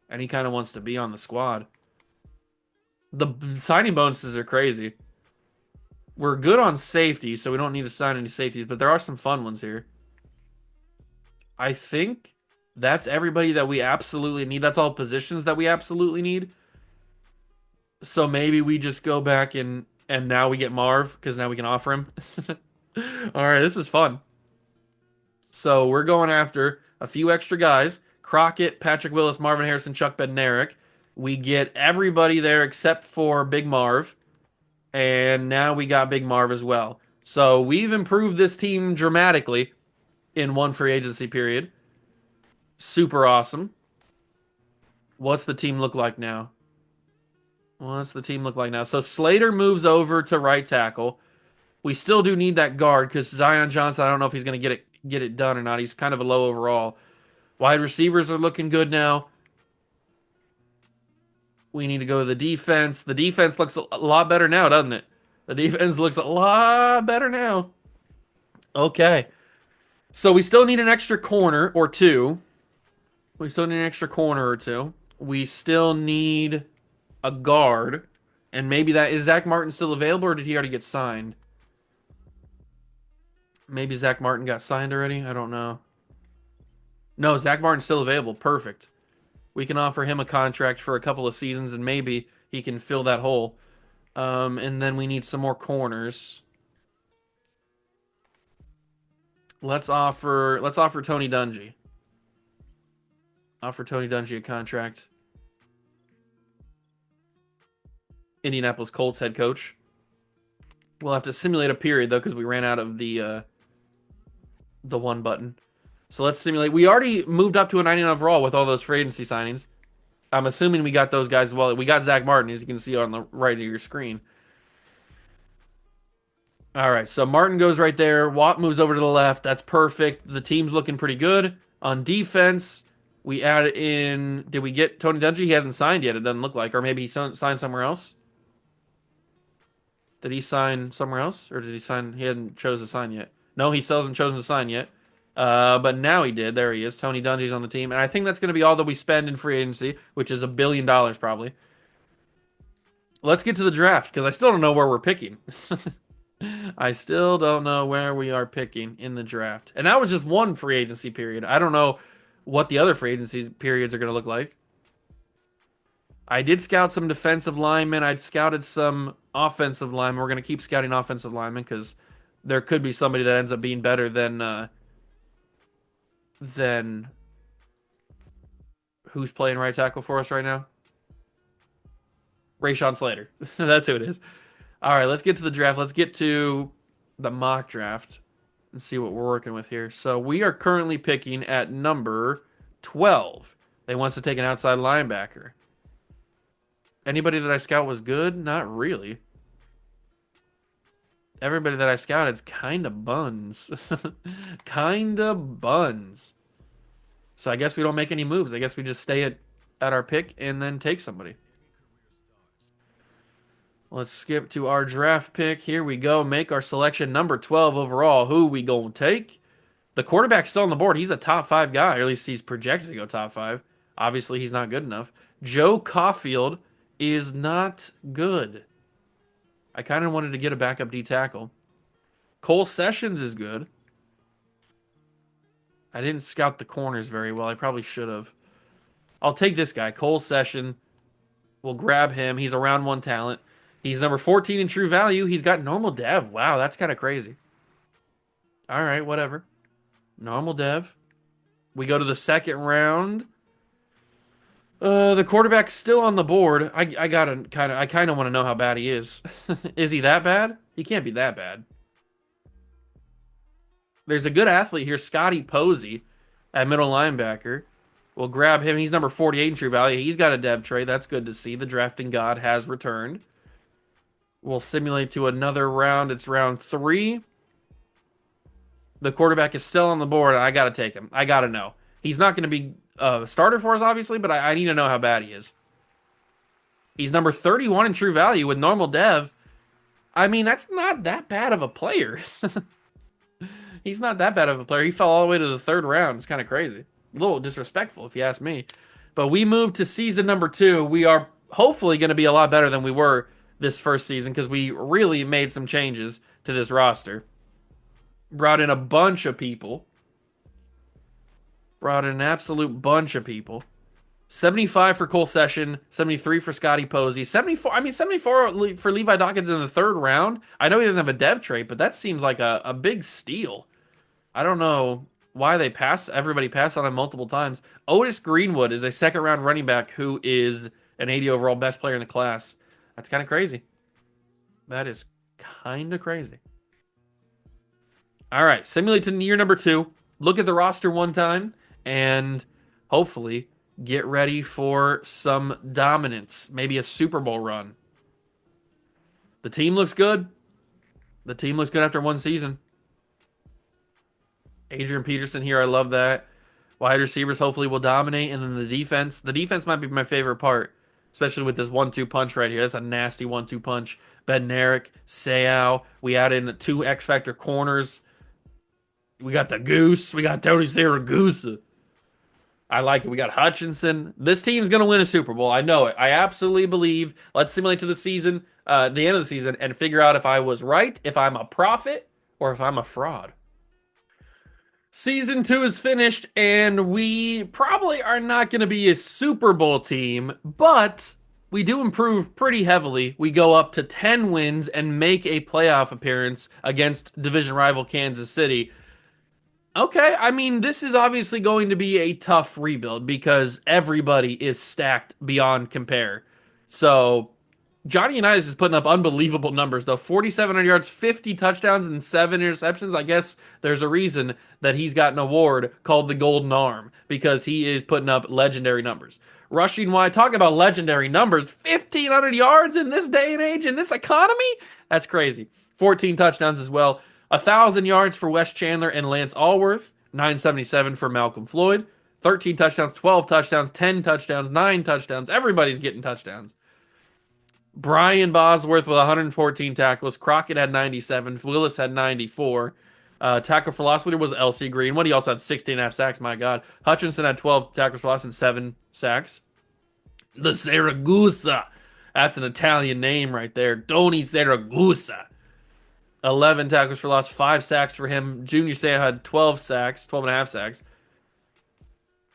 And he kind of wants to be on the squad. The signing bonuses are crazy. We're good on safety, so we don't need to sign any safeties, but there are some fun ones here. I think that's everybody that we absolutely need. That's all positions that we absolutely need. So maybe we just go back and now we get Marv because now we can offer him. All right, this is fun. So we're going after a few extra guys. Crockett, Patrick Willis, Marvin Harrison, Chuck Bednarik. We get everybody there except for Big Marv. And now we got Big Marv as well. So we've improved this team dramatically in one free agency period. Super awesome. What's the team look like now? So Slater moves over to right tackle. We still do need that guard because Zion Johnson, I don't know if he's going to get it done or not. He's kind of a low overall. Wide receivers are looking good now. We need to go to the defense. The defense looks a lot better now, doesn't it? The defense looks a lot better now. Okay. So we still need an extra corner or two. We still need a guard. And maybe that is Zach Martin still available or did he already get signed? Maybe Zach Martin got signed already? I don't know. No, Zach Martin's still available. Perfect. We can offer him a contract for a couple of seasons and maybe he can fill that hole. And then we need some more corners. Let's offer Tony Dungy. Offer Tony Dungy a contract. Indianapolis Colts head coach. We'll have to simulate a period though because we ran out of the one button. So let's simulate. We already moved up to a 99 overall with all those free agency signings. I'm assuming we got those guys as well. We got Zach Martin, as you can see on the right of your screen. All right, so Martin goes right there. Watt moves over to the left. That's perfect. The team's looking pretty good. On defense, we added in... Did we get Tony Dungy? He hasn't signed yet, it doesn't look like. Or maybe he signed somewhere else. Did he sign somewhere else, or did he sign? He hadn't chose to sign yet. No, he still hasn't chosen to sign yet. But now he did. There he is. Tony Dungy's on the team, and I think that's going to be all that we spend in free agency, which is $1 billion probably. Let's get to the draft because I still don't know where we're picking. I still don't know where we are picking in the draft, and that was just one free agency period. I don't know what the other free agency periods are going to look like. I did scout some defensive linemen. I'd scouted some offensive linemen. We're going to keep scouting offensive linemen because there could be somebody that ends up being better than who's playing right tackle for us right now. Rashawn Slater. That's who it is. All right, let's get to the draft. Let's get to the mock draft and see what we're working with here. So we are currently picking at number 12. They want us to take an outside linebacker. Anybody that I scout was good? Not really. Everybody that I scouted's kind of buns. Kind of buns. So I guess we don't make any moves. I guess we just stay at our pick and then take somebody. Let's skip to our draft pick. Here we go. Make our selection number 12 overall. Who we gonna take? The quarterback's still on the board. He's a top 5 guy, or at least he's projected to go top 5. Obviously, he's not good enough. Joe Caulfield is not good. I kind of wanted to get a backup D tackle. Cole Sessions is good. I didn't scout the corners very well. I probably should have. I'll take this guy, Cole Session. We'll grab him. He's a round 1 talent. He's number 14 in true value. He's got normal dev. Wow, that's kind of crazy. All right, whatever. Normal dev. We go to the second round. The quarterback's still on the board. I kind of want to know how bad he is. Is he that bad? He can't be that bad. There's a good athlete here, Scotty Posey, at middle linebacker. We'll grab him. He's number 48 in true value. He's got a dev trade. That's good to see. The drafting god has returned. We'll simulate to another round. It's round 3. The quarterback is still on the board, and I got to take him. I got to know. He's not going to be a starter for us, obviously, but I need to know how bad he is. He's number 31 in true value with normal dev. I mean, that's not that bad of a player. He's not that bad of a player. He fell all the way to the 3rd round. It's kind of crazy. A little disrespectful, if you ask me. But we moved to season number 2. We are hopefully going to be a lot better than we were this first season because we really made some changes to this roster. Brought in a bunch of people. Brought in an absolute bunch of people. 75 for Cole Session, 73 for Scotty Posey, 74 for Levi Dawkins in the 3rd round. I know he doesn't have a dev trait, but that seems like a big steal. I don't know why everybody passed on him multiple times. Otis Greenwood is a 2nd round running back who is an 80 overall best player in the class. That's kind of crazy. That is kind of crazy. All right, simulate to year number 2. Look at the roster one time and hopefully get ready for some dominance. Maybe a Super Bowl run. The team looks good. The team looks good after one season. Adrian Peterson here. I love that. Wide receivers hopefully will dominate. And then the defense. The defense might be my favorite part. Especially with this 1-2 punch right here. That's a nasty 1-2 punch. Bednarik, Seau. We add in 2 X Factor corners. We got the Goose. We got Tony Siragusa. I like it. We got Hutchinson. This team's going to win a Super Bowl. I know it. I absolutely believe. Let's simulate to the season, the end of the season, and figure out if I was right, if I'm a prophet, or if I'm a fraud. Season 2 is finished, and we probably are not going to be a Super Bowl team, but we do improve pretty heavily. We go up to 10 wins and make a playoff appearance against division rival Kansas City. Okay, I mean, this is obviously going to be a tough rebuild because everybody is stacked beyond compare. So, Johnny Unitas is putting up unbelievable numbers, though. 4,700 yards, 50 touchdowns, and 7 interceptions. I guess there's a reason that he's got an award called the Golden Arm because he is putting up legendary numbers. Rushing wide, talk about legendary numbers. 1,500 yards in this day and age, in this economy? That's crazy. 14 touchdowns as well. 1,000 yards for Wes Chandler and Lance Allworth. 977 for Malcolm Floyd. 13 touchdowns, 12 touchdowns, 10 touchdowns, 9 touchdowns. Everybody's getting touchdowns. Brian Bosworth with 114 tackles. Crockett had 97. Willis had 94. Tackle for loss leader was LC Greenwood. He also had 16 and a half sacks. My God. Hutchinson had 12 tackles for loss and 7 sacks. The Saragusa. That's an Italian name right there. Tony Saragusa. 11 tackles for loss, 5 sacks for him. Junior Seau had 12 sacks, 12 and a half sacks.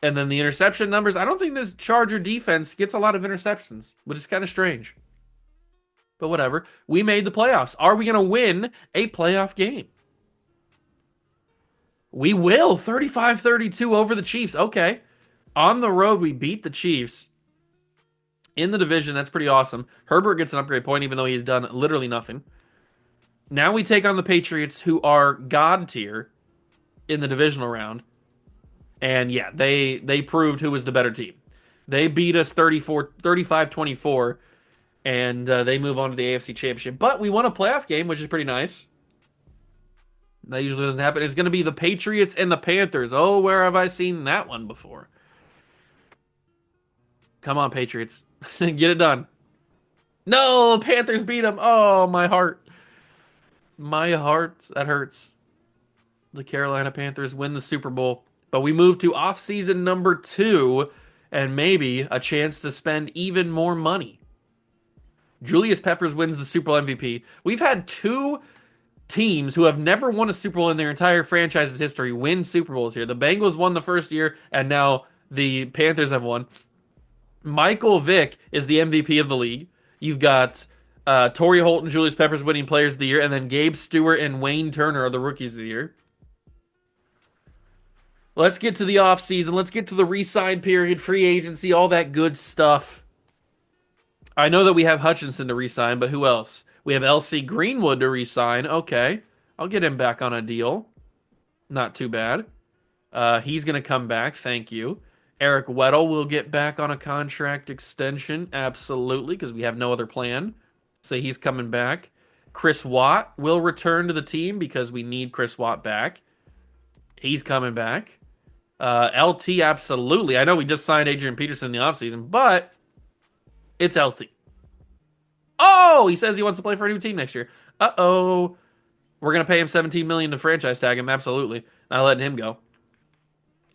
And then the interception numbers, I don't think this Charger defense gets a lot of interceptions, which is kind of strange. But whatever. We made the playoffs. Are we going to win a playoff game? We will. 35-32 over the Chiefs. Okay. On the road, we beat the Chiefs. In the division, that's pretty awesome. Herbert gets an upgrade point, even though he's done literally nothing. Now we take on the Patriots, who are God tier in the divisional round. And yeah, they proved who was the better team. They beat us 35-24, and they move on to the AFC Championship. But we won a playoff game, which is pretty nice. That usually doesn't happen. It's going to be the Patriots and the Panthers. Oh, where have I seen that one before? Come on, Patriots. Get it done. No, Panthers beat them. Oh, my heart. My heart. That hurts. The Carolina Panthers win the Super Bowl. But we move to off-season number 2 and maybe a chance to spend even more money. Julius Peppers wins the Super Bowl MVP. We've had 2 teams who have never won a Super Bowl in their entire franchise's history win Super Bowls here. The Bengals won the first year, and now the Panthers have won. Michael Vick is the MVP of the league. You've got Torrey Holt and Julius Peppers winning Players of the Year, and then Gabe Stewart and Wayne Turner are the Rookies of the Year. Let's get to the offseason. Let's get to the re-sign period, free agency, all that good stuff. I know that we have Hutchinson to re-sign, but who else? We have LC Greenwood to re-sign. Okay. I'll get him back on a deal. Not too bad. He's going to come back. Thank you. Eric Weddle will get back on a contract extension. Absolutely, because we have no other plan. So he's coming back. Chris Watt will return to the team because we need Chris Watt back. He's coming back. LT, absolutely. I know we just signed Adrian Peterson in the offseason, but it's LT. Oh, he says he wants to play for a new team next year. Uh-oh. We're going to pay him $17 million to franchise tag him. Absolutely. Not letting him go.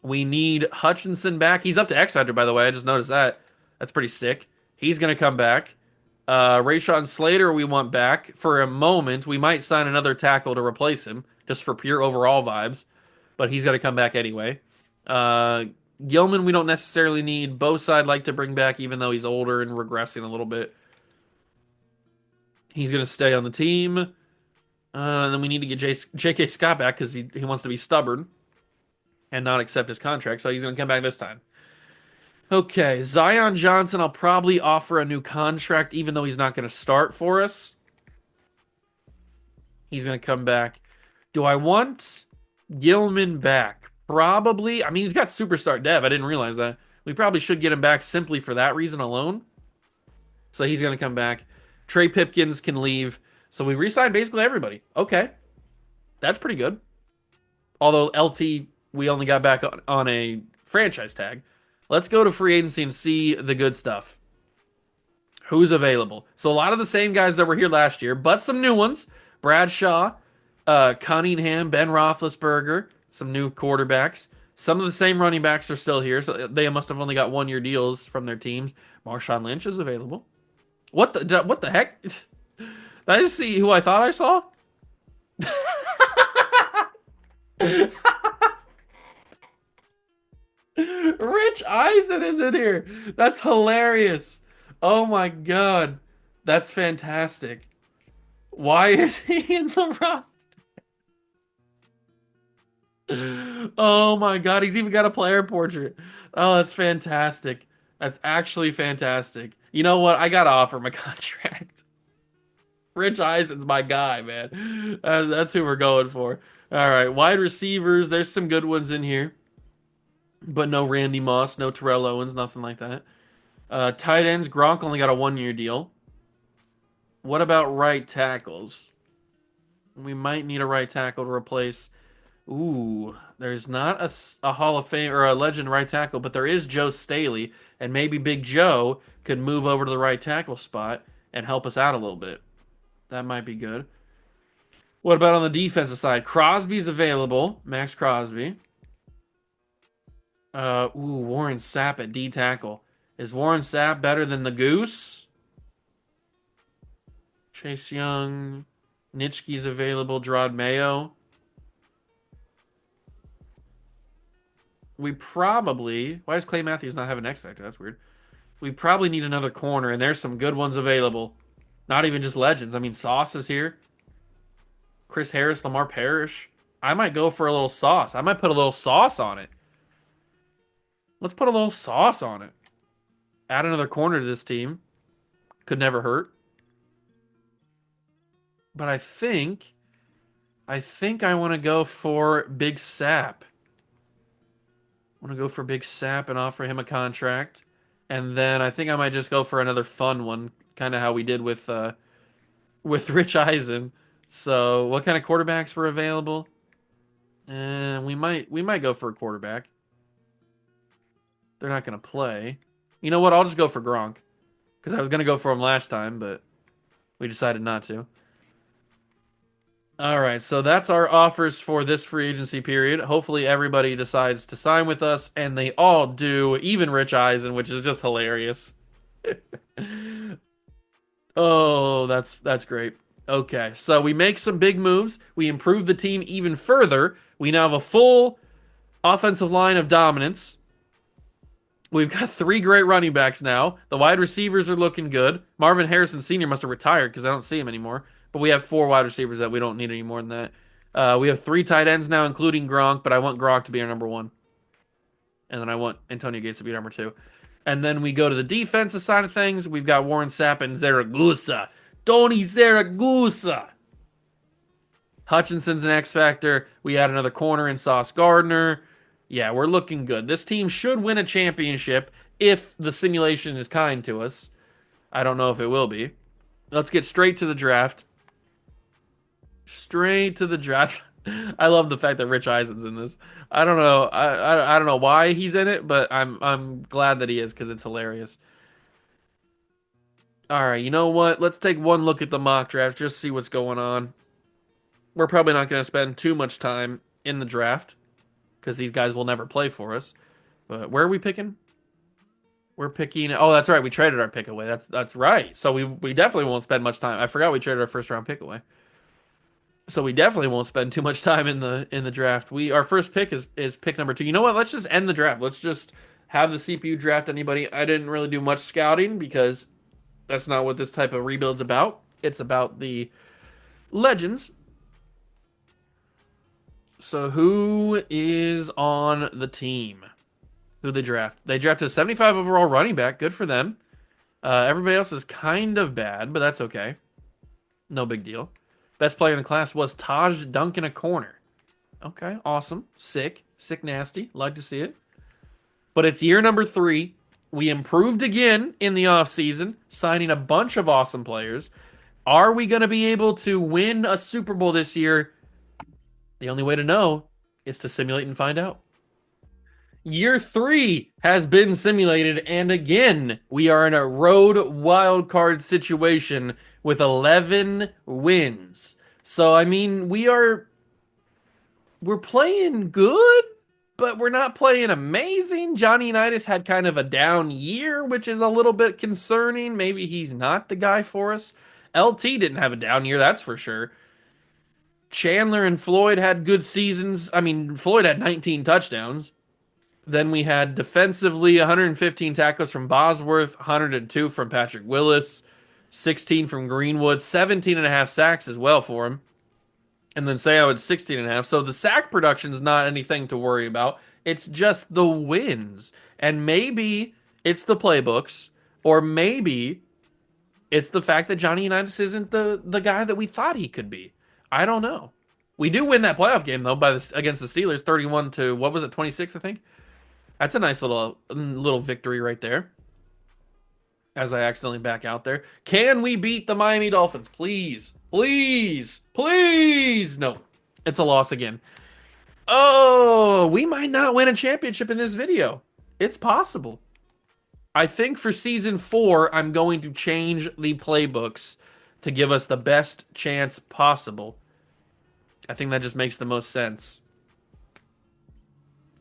We need Hutchinson back. He's up to X Factor, by the way. I just noticed that. That's pretty sick. He's going to come back. Rashawn Slater we want back for a moment. We might sign another tackle to replace him, just for pure overall vibes. But he's going to come back anyway. Gilman we don't necessarily need. Bosa I'd like to bring back, even though he's older and regressing a little bit. He's going to stay on the team. And then we need to get J.K. Scott back because he wants to be stubborn and not accept his contract. So he's going to come back this time. Okay, Zion Johnson, I'll probably offer a new contract, even though he's not going to start for us. He's going to come back. Do I want Gilman back? Probably. I mean, he's got superstar dev. I didn't realize that. We probably should get him back simply for that reason alone. So he's going to come back. Trey Pipkins can leave. So we re-signed basically everybody. Okay. That's pretty good. Although LT, we only got back on a franchise tag. Let's go to free agency and see the good stuff. Who's available? So a lot of the same guys that were here last year, but some new ones. Bradshaw, Cunningham, Ben Roethlisberger, some new quarterbacks. Some of the same running backs are still here, so they must have only got 1-year deals from their teams. Marshawn Lynch is available. What the heck? Did I just see who I thought I saw? Rich Eisen is in here. That's hilarious. Oh my god. That's fantastic. Why is he in the roster? Oh my god, he's even got a player portrait. Oh, that's fantastic. That's actually fantastic. You know what? I gotta offer him a contract. Rich Eisen's my guy, man. That's who we're going for. All right, wide receivers. There's some good ones in here. But no Randy Moss, no Terrell Owens, nothing like that. Tight ends, Gronk only got a 1-year deal. What about right tackles? We might need a right tackle to replace. Ooh, there's not a Hall of Fame or a legend right tackle, but there is Joe Staley, and maybe Big Joe could move over to the right tackle spot and help us out a little bit. That might be good. What about on the defensive side? Crosby's available. Max Crosby. Warren Sapp at D tackle. Is Warren Sapp better than the Goose? Chase Young. Nitschke's available. Gerard Mayo. We probably... Why does Clay Matthews not have an X Factor? That's weird. We probably need another corner, and there's some good ones available. Not even just legends. I mean, Sauce is here. Chris Harris, Lamar Parrish. I might go for a little sauce. I might put a little sauce on it. Let's put a little sauce on it. Add another corner to this team. Could never hurt. But I think I want to go for Big Sap. I want to go for Big Sap and offer him a contract. And then I think I might just go for another fun one, kind of how we did with Rich Eisen. So, what kind of quarterbacks were available? And we might go for a quarterback. They're not going to play. You know what? I'll just go for Gronk. Because I was going to go for him last time, but we decided not to. All right, so that's our offers for this free agency period. Hopefully everybody decides to sign with us, and they all do, even Rich Eisen, which is just hilarious. Oh, that's great. Okay, so we make some big moves. We improve the team even further. We now have a full offensive line of dominance. We've got 3 great running backs now. The wide receivers are looking good. Marvin Harrison Sr. must have retired because I don't see him anymore. But we have 4 wide receivers that we don't need any more than that. We have 3 tight ends now, including Gronk, but I want Gronk to be our number 1. And then I want Antonio Gates to be number 2. And then we go to the defensive side of things. We've got Warren Sapp and Zaragoza. Tony Zaragoza. Hutchinson's an X Factor. We add another corner in Sauce Gardner. Yeah, we're looking good. This team should win a championship if the simulation is kind to us. I don't know if it will be. Let's get straight to the draft. Straight to the draft. I love the fact that Rich Eisen's in this. I don't know. I don't know why he's in it, but I'm glad that he is because it's hilarious. All right, you know what? Let's take one look at the mock draft, just see what's going on. We're probably not going to spend too much time in the draft because these guys will never play for us. But where are we picking? We're picking... Oh, that's right. We traded our pick away. That's right. So we definitely won't spend much time. I forgot we traded our first round pick away. So we definitely won't spend too much time in the draft. Our first pick is pick number 2. You know what? Let's just end the draft. Let's just have the CPU draft anybody. I didn't really do much scouting because that's not what this type of rebuild's about. It's about the legends. So who is on the team? Who they draft? They drafted a 75 overall running back. Good for them. Everybody else is kind of bad, but that's okay. No big deal. Best player in the class was Taj Duncan, a corner. Okay, awesome. Sick. Sick nasty. Like to see it. But it's year number 3. We improved again in the offseason, signing a bunch of awesome players. Are we going to be able to win a Super Bowl this year? The only way to know is to simulate and find out. Year 3 has been simulated, and again, we are in a road wildcard situation with 11 wins. So, I mean, we're playing good, but we're not playing amazing. Johnny Unitas had kind of a down year, which is a little bit concerning. Maybe he's not the guy for us. LT didn't have a down year, that's for sure. Chandler and Floyd had good seasons. I mean, Floyd had 19 touchdowns. Then we had defensively 115 tackles from Bosworth, 102 from Patrick Willis, 16 from Greenwood, 17 and a half sacks as well for him. And then Sayo had 16 and a half. So the sack production is not anything to worry about. It's just the wins. And maybe it's the playbooks, or maybe it's the fact that Johnny Unitas isn't the guy that we thought he could be. I don't know. We do win that playoff game, though, against the Steelers, 31 to, what was it, 26, I think? That's a nice little victory right there. As I accidentally back out there. Can we beat the Miami Dolphins? Please. Please. Please. No. It's a loss again. Oh, we might not win a championship in this video. It's possible. I think for season 4, I'm going to change the playbooks to give us the best chance possible. I think that just makes the most sense.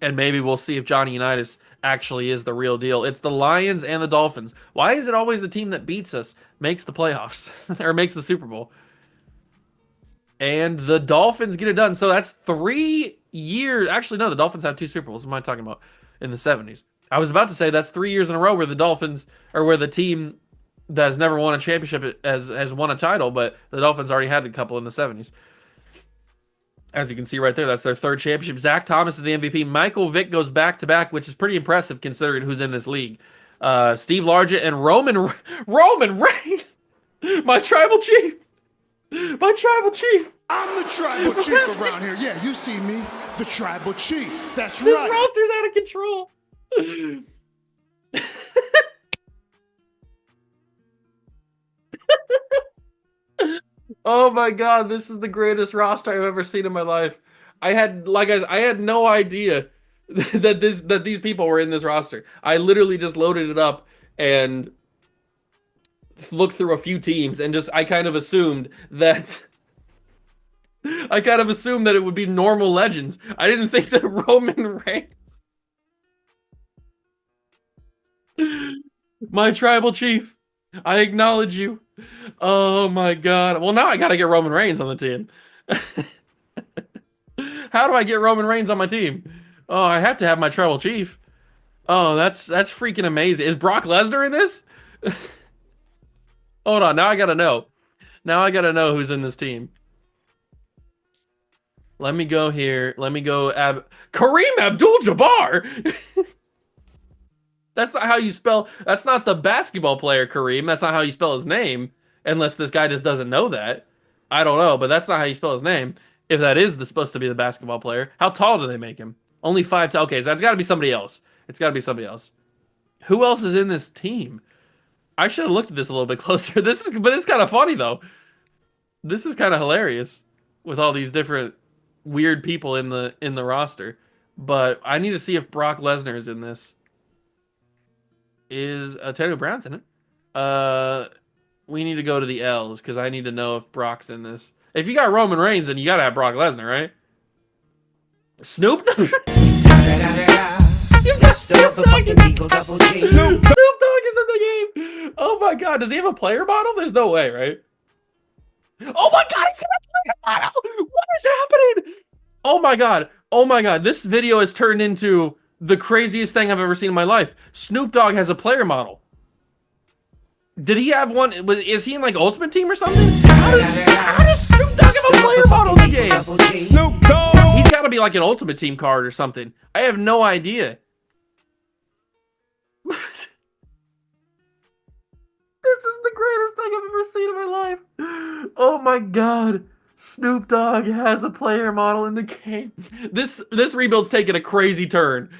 And maybe we'll see if Johnny Unitas actually is the real deal. It's the Lions and the Dolphins. Why is it always the team that beats us makes the playoffs or makes the Super Bowl? And the Dolphins get it done. So that's 3 years. Actually, no, the Dolphins have 2 Super Bowls. What am I talking about? In the 70s. I was about to say that's 3 years in a row where the Dolphins, or where the team that has never won a championship has won a title, but the Dolphins already had a couple in the 70s. As you can see right there, that's their third championship. Zach Thomas is the MVP. Michael Vick goes back to back, which is pretty impressive considering who's in this league. Steve Largent and Roman Reigns, my tribal chief, my tribal chief. I'm the tribal chief around here. Yeah, you see me, the tribal chief. That's This right. roster's out of control. Oh my god, this is the greatest roster I've ever seen in my life. I had no idea that these people were in this roster. I literally just loaded it up and looked through a few teams and just I kind of assumed that it would be normal legends. I didn't think that Roman Reigns, my tribal chief, I acknowledge you. Oh my god. Well, now I gotta get Roman Reigns on the team. How do I get Roman Reigns on my team? Oh, I have to have my tribal chief. Oh, that's freaking amazing. Is Brock Lesnar in this? Hold on, now I gotta know. Now I gotta know who's in this team. Let me go here. Let me go Kareem Abdul-Jabbar. That's not how you spell. That's not the basketball player Kareem. That's not how you spell his name. Unless this guy just doesn't know that. I don't know, but that's not how you spell his name. If that is supposed to be the basketball player, how tall do they make him? Only 5. Okay, so that's got to be somebody else. It's got to be somebody else. Who else is in this team? I should have looked at this a little bit closer. But it's kind of funny though. This is kind of hilarious with all these different weird people in the roster. But I need to see if Brock Lesnar is in this. Is Antonio Brown's in it? We need to go to the L's because I need to know if Brock's in this. If you got Roman Reigns, then you gotta have Brock Lesnar, right? Snoop Dogg. Snoop Dogg is in the game. Oh my god, does he have a player model? There's no way, right? Oh my god, he's got a player model. What is happening? Oh my god. Oh my god. This video has turned into the craziest thing I've ever seen in my life. Snoop Dogg has a player model. Did he have one? Is he in like Ultimate Team or something? How does Snoop Dogg have a player model in the game? Snoop Dogg. He's got to be like an Ultimate Team card or something. I have no idea. This is the greatest thing I've ever seen in my life. Oh my god. Snoop Dogg has a player model in the game. This rebuild's taking a crazy turn.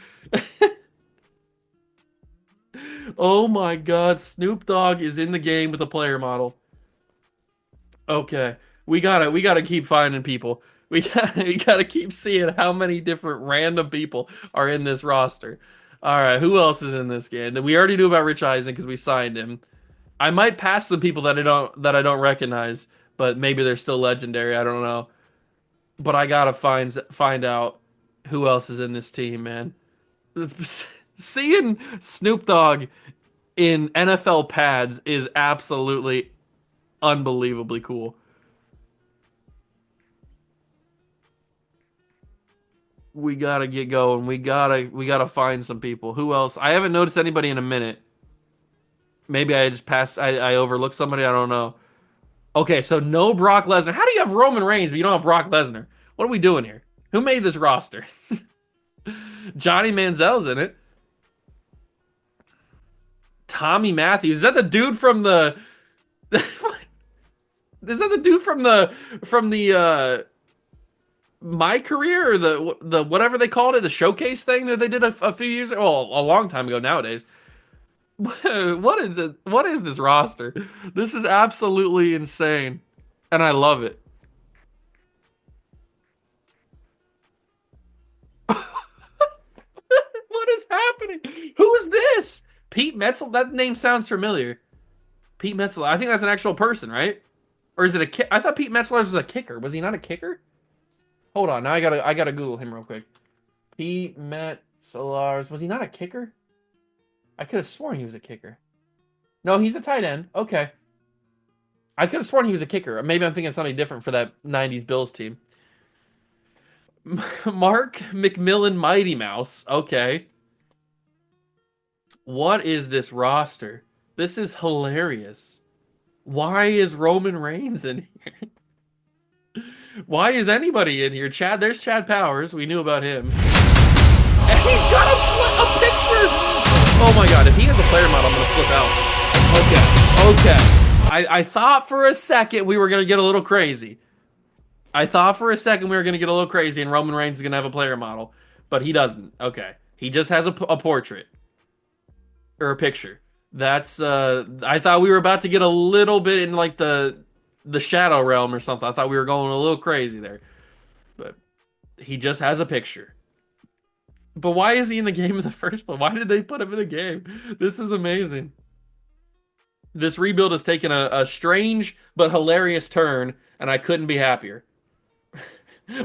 Oh my god, Snoop Dogg is in the game with a player model. Okay. We gotta keep finding people. We gotta keep seeing how many different random people are in this roster. Alright, who else is in this game? We already knew about Rich Eisen because we signed him. I might pass some people that I don't recognize, but maybe they're still legendary. I don't know. But I gotta find out who else is in this team, man. Seeing Snoop Dogg in NFL pads is absolutely unbelievably cool. We gotta get going. We gotta find some people. Who else? I haven't noticed anybody in a minute. Maybe I just passed. I overlooked somebody. I don't know. Okay, so no Brock Lesnar. How do you have Roman Reigns but you don't have Brock Lesnar? What are we doing here? Who made this roster? Johnny Manziel's in it. Tommy Matthews. Is that the dude from the? Is that the dude from the My Career or the whatever they called it, the showcase thing that they did a few years ago, well, a long time ago nowadays. What is it? What is this roster? This is absolutely insane, and I love it. What is happening? Who is this? Pete Metzel? That name sounds familiar. Pete Metzler. I think that's an actual person, right? Or is it a kick? I thought Pete Metzler was a kicker. Was he not a kicker? Hold on. Now I gotta Google him real quick. Pete Metzler. Was he not a kicker? I could have sworn he was a kicker. No, he's a tight end. Okay. I could have sworn he was a kicker. Maybe I'm thinking of something different for that 90s Bills team. Mark McMillan Mighty Mouse. Okay. What is this roster? This is hilarious. Why is Roman Reigns in here? Why is anybody in here? There's Chad Powers. We knew about him. And he's got a picture. Oh my god, if he has a player model, I'm gonna flip out. Okay. I thought for a second we were gonna get a little crazy. And Roman Reigns is gonna have a player model. But he doesn't. Okay. He just has a portrait. Or a picture. That's I thought we were about to get a little bit in like the shadow realm or something. I thought we were going a little crazy there. But he just has a picture. But why is he in the game in the first place? Why did they put him in the game? This is amazing. This rebuild has taken a strange but hilarious turn, and I couldn't be happier.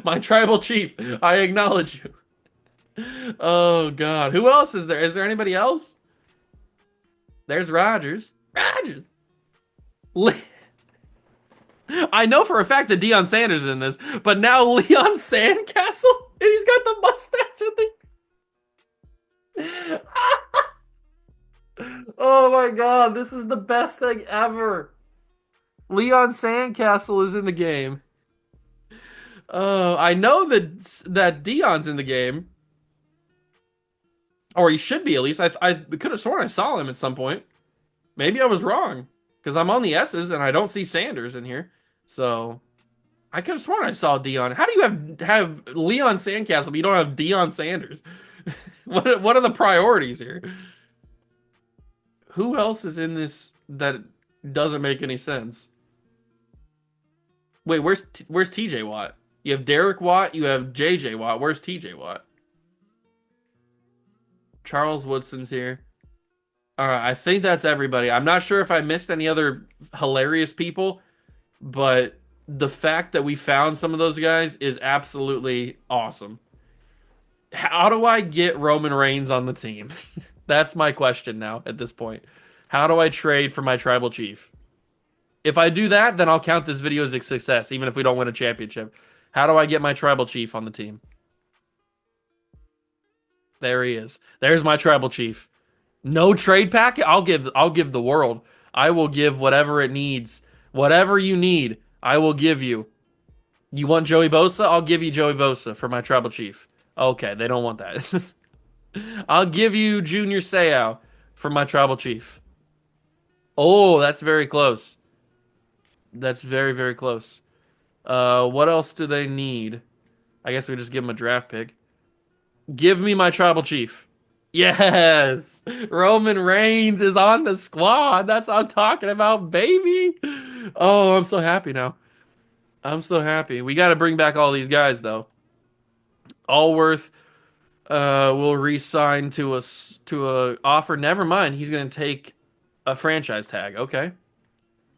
My tribal chief, I acknowledge you. Oh god. Who else is there? Is there anybody else? There's Rodgers. I know for a fact that Deion Sanders is in this, but now Leon Sandcastle, and he's got the mustache and the... Oh my god, this is the best thing ever. Leon Sandcastle is in the game. I know that Deion's in the game. Or he should be, at least. I could have sworn I saw him at some point. Maybe I was wrong. Because I'm on the S's and I don't see Sanders in here. So, I could have sworn I saw Deion. How do you have Leon Sandcastle, but you don't have Deion Sanders? What are the priorities here? Who else is in this that doesn't make any sense? Wait, where's TJ Watt? You have Derek Watt, you have JJ Watt. Where's TJ Watt? Charles Woodson's here. All right, I think that's everybody. I'm not sure if I missed any other hilarious people, but the fact that we found some of those guys is absolutely awesome. How do I get Roman Reigns on the team? That's my question now at this point. How do I trade for my tribal chief? If I do that, then I'll count this video as a success, even if we don't win a championship. How do I get my tribal chief on the team? There he is. There's my tribal chief. No trade packet? I'll give the world. I will give whatever it needs. Whatever you need, I will give you. You want Joey Bosa? I'll give you Joey Bosa for my tribal chief. Okay, they don't want that. I'll give you Junior Seau for my tribal chief. Oh, that's very close. That's very, very close. What else do they need? I guess we just give them a draft pick. Give me my tribal chief. Yes! Roman Reigns is on the squad. That's what I'm talking about, baby. Oh, I'm so happy now. I'm so happy. We got to bring back all these guys, though. Allworth will re-sign to a offer. Never mind. He's going to take a franchise tag. Okay.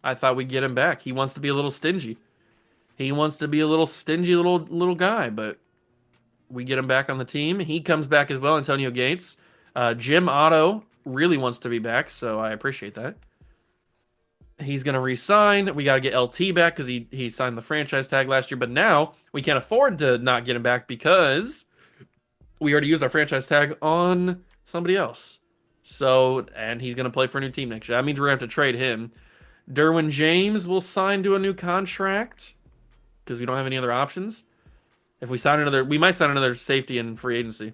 I thought we'd get him back. He wants to be a little stingy. He wants to be a little stingy little guy, but we get him back on the team. He comes back as well, Antonio Gates. Jim Otto really wants to be back, so I appreciate that. He's going to re-sign. We got to get LT back because he signed the franchise tag last year, but now we can't afford to not get him back because we already used our franchise tag on somebody else. So, and he's going to play for a new team next year. That means we're going to have to trade him. Derwin James will sign to a new contract because we don't have any other options. If we sign another, we might sign another safety in free agency.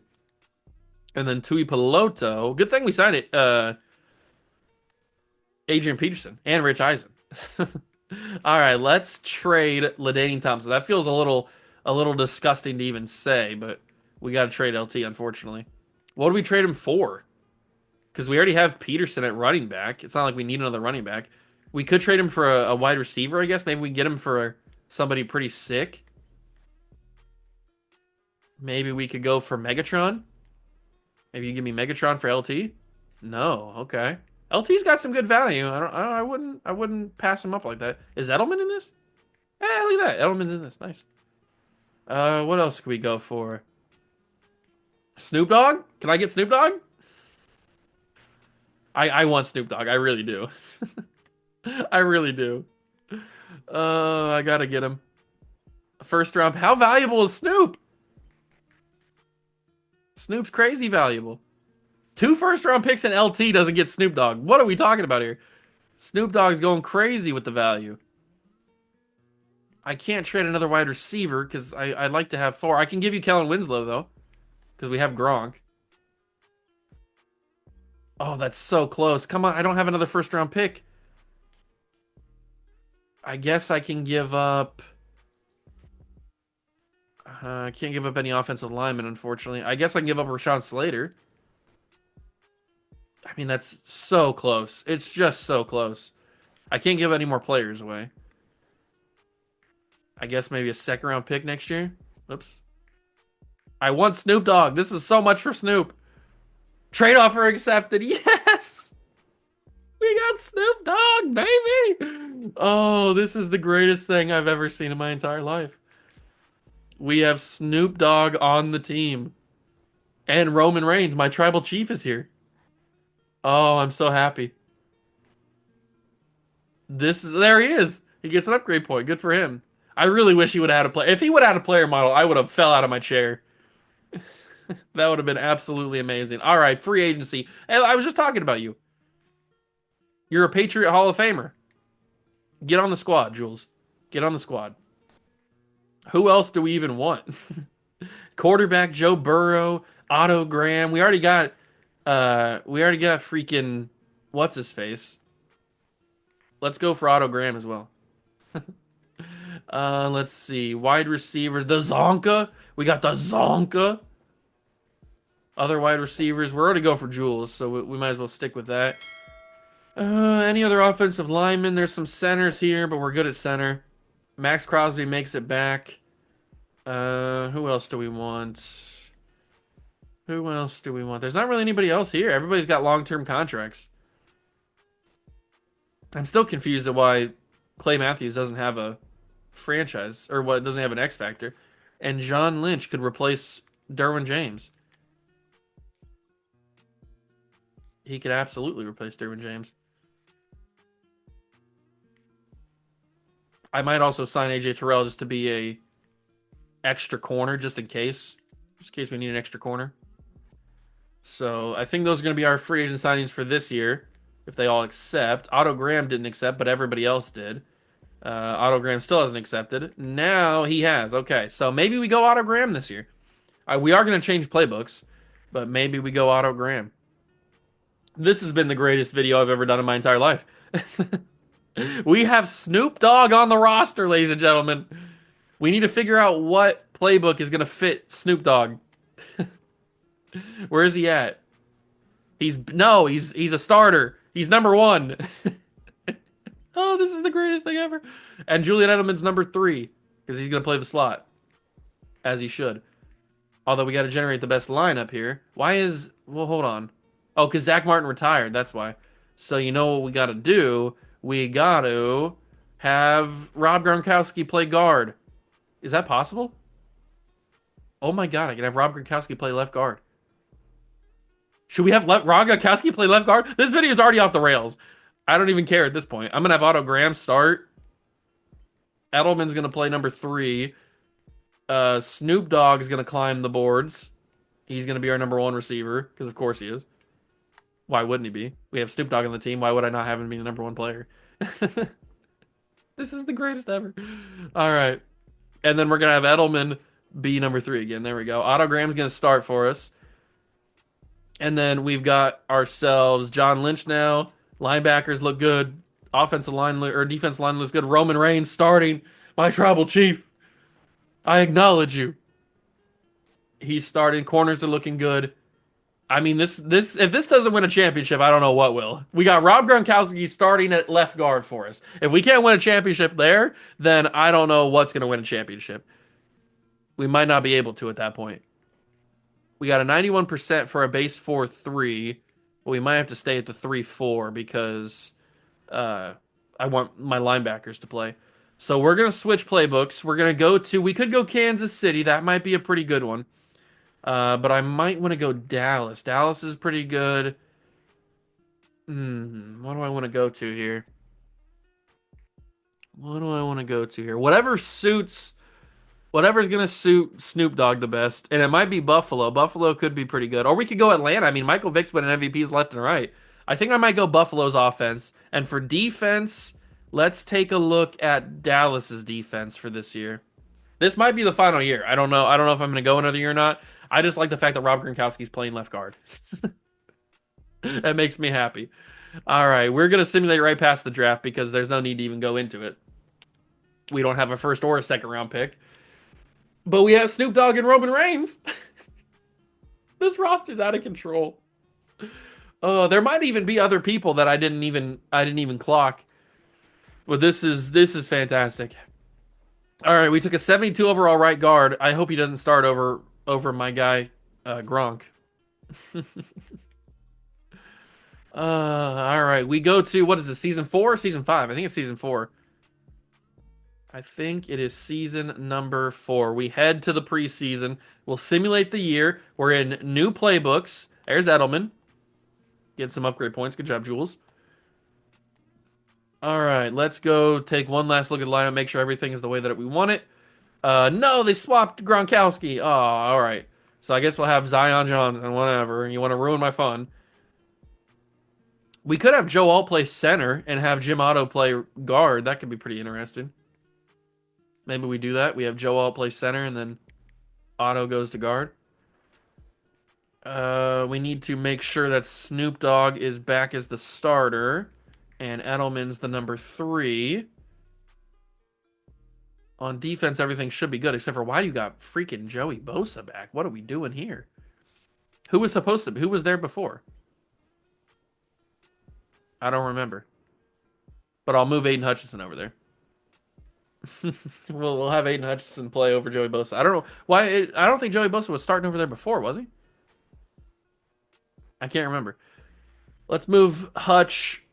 And then Tui Peloto. Good thing we signed it. Adrian Peterson and Rich Eisen. All right, let's trade LaDainian Thompson. That feels a little disgusting to even say, but we got to trade LT, unfortunately. What do we trade him for? Because we already have Peterson at running back. It's not like we need another running back. We could trade him for a wide receiver, I guess. Maybe we can get him for somebody pretty sick. Maybe we could go for Megatron. Maybe you give me Megatron for LT. No, okay. LT's got some good value. I wouldn't pass him up like that. Is Edelman in this? Eh, look at that. Edelman's in this. Nice. What else can we go for? Snoop Dogg? Can I get Snoop Dogg? I want Snoop Dogg. I really do. I really do. I gotta get him. First round. How valuable is Snoop? Snoop's crazy valuable. 2 first round picks and LT doesn't get Snoop Dogg. What are we talking about here? Snoop Dogg's going crazy with the value. I can't trade another wide receiver because I'd like to have 4. I can give you Kellen Winslow, though, because we have Gronk. Oh, that's so close. Come on, I don't have another first round pick. I guess I can give up... I can't give up any offensive linemen, unfortunately. I guess I can give up Rashawn Slater. I mean, that's so close. It's just so close. I can't give any more players away. I guess maybe a second round pick next year. Oops. I want Snoop Dogg. This is so much for Snoop. Trade offer accepted. Yes! We got Snoop Dogg, baby! Oh, this is the greatest thing I've ever seen in my entire life. We have Snoop Dogg on the team. And Roman Reigns, my tribal chief, is here. Oh, I'm so happy. There he is. He gets an upgrade point. Good for him. I really wish he would have had a player. If he would have had a player model, I would have fell out of my chair. That would have been absolutely amazing. All right, free agency. Hey, I was just talking about you. You're a Patriot Hall of Famer. Get on the squad, Jules. Get on the squad. Who else do we even want? Quarterback Joe Burrow, Otto Graham. We already got freaking what's his face. Let's go for Otto Graham as well. Let's see. Wide receivers. The Zonka. We got the Zonka. Other wide receivers. We're already going for Jules, so we might as well stick with that. Any other offensive linemen? There's some centers here, but we're good at center. Max Crosby makes it back. Who else do we want? Who else do we want? There's not really anybody else here. Everybody's got long-term contracts. I'm still confused at why Clay Matthews doesn't have a franchise, or what doesn't have an X Factor. And John Lynch could replace Derwin James. He could absolutely replace Derwin James. I might also sign AJ Terrell just to be a extra corner, just in case we need an extra corner. So I think those are going to be our free agent signings for this year, if they all accept. Otto Graham didn't accept, but everybody else did. Otto Graham still hasn't accepted. Now he has. Okay, so maybe we go Otto Graham this year. We are going to change playbooks, but maybe we go Otto Graham. This has been the greatest video I've ever done in my entire life. We have Snoop Dogg on the roster, ladies and gentlemen. We need to figure out what playbook is going to fit Snoop Dogg. Where is he at? He's a starter. He's number 1. Oh, this is the greatest thing ever. And Julian Edelman's number 3 because he's going to play the slot, as he should. Although we got to generate the best lineup here. Well, hold on. Oh, because Zach Martin retired. That's why. So you know what we got to do? We got to have Rob Gronkowski play guard. Is that possible? Oh my God, I can have Rob Gronkowski play left guard. Should we have Rob Gronkowski play left guard? This video is already off the rails. I don't even care at this point. I'm going to have Otto Graham start. Edelman's going to play number 3. Snoop Dogg is going to climb the boards. He's going to be our number 1 receiver, because of course he is. Why wouldn't he be? We have Snoop Dogg on the team. Why would I not have him be the number 1 player? This is the greatest ever. All right. And then we're going to have Edelman be number 3 again. There we go. Otto Graham's going to start for us. And then we've got ourselves John Lynch now. Linebackers look good. Offensive line or defensive line looks good. Roman Reigns starting. My tribal chief. I acknowledge you. He's starting. Corners are looking good. I mean, if this doesn't win a championship, I don't know what will. We got Rob Gronkowski starting at left guard for us. If we can't win a championship there, then I don't know what's going to win a championship. We might not be able to at that point. We got a 91% for a base 4-3. but we might have to stay at the 3-4 because uh, I want my linebackers to play. So we're gonna switch playbooks. We're gonna go to. We could go Kansas City. That might be a pretty good one. But I might want to go Dallas. Dallas is pretty good. What do I want to go to here? What do I want to go to here? Whatever's gonna suit Snoop Dogg the best, and it might be Buffalo. Buffalo could be pretty good, or we could go Atlanta. I mean, Michael Vick's winning MVPs left and right. I think I might go Buffalo's offense, and for defense, let's take a look at Dallas's defense for this year. This might be the final year. I don't know. I don't know if I'm gonna go another year or not. I just like the fact that Rob Gronkowski's playing left guard. That makes me happy. All right, we're gonna simulate right past the draft because there's no need to even go into it. We don't have a first or a second round pick. But we have Snoop Dogg and Roman Reigns. This roster's out of control. There might even be other people that I didn't even clock. But this is fantastic. All right, we took a 72 overall right guard. I hope he doesn't start over my guy Gronk. All right, we go to, what is this, season 4 or season 5? I think it's season 4. I think it is season number 4. We head to the preseason. We'll simulate the year. We're in new playbooks. There's Edelman. Get some upgrade points. Good job, Jules. All right, let's go take one last look at the lineup, make sure everything is the way that we want it. No, they swapped Gronkowski. Oh, all right. So I guess we'll have Zion Johnson, whatever. And you want to ruin my fun. We could have Joe Alt play center and have Jim Otto play guard. That could be pretty interesting. Maybe we do that. We have Joe Alt play center and then Otto goes to guard. We need to make sure that Snoop Dogg is back as the starter and Edelman's the number 3. On defense, everything should be good, except for why do you got freaking Joey Bosa back? What are we doing here? Who was supposed to be? Who was there before? I don't remember. But I'll move Aiden Hutchinson over there. we'll have Aiden Hutchinson play over Joey Bosa. I don't know why. I don't think Joey Bosa was starting over there before, was he? I can't remember. Let's move Hutch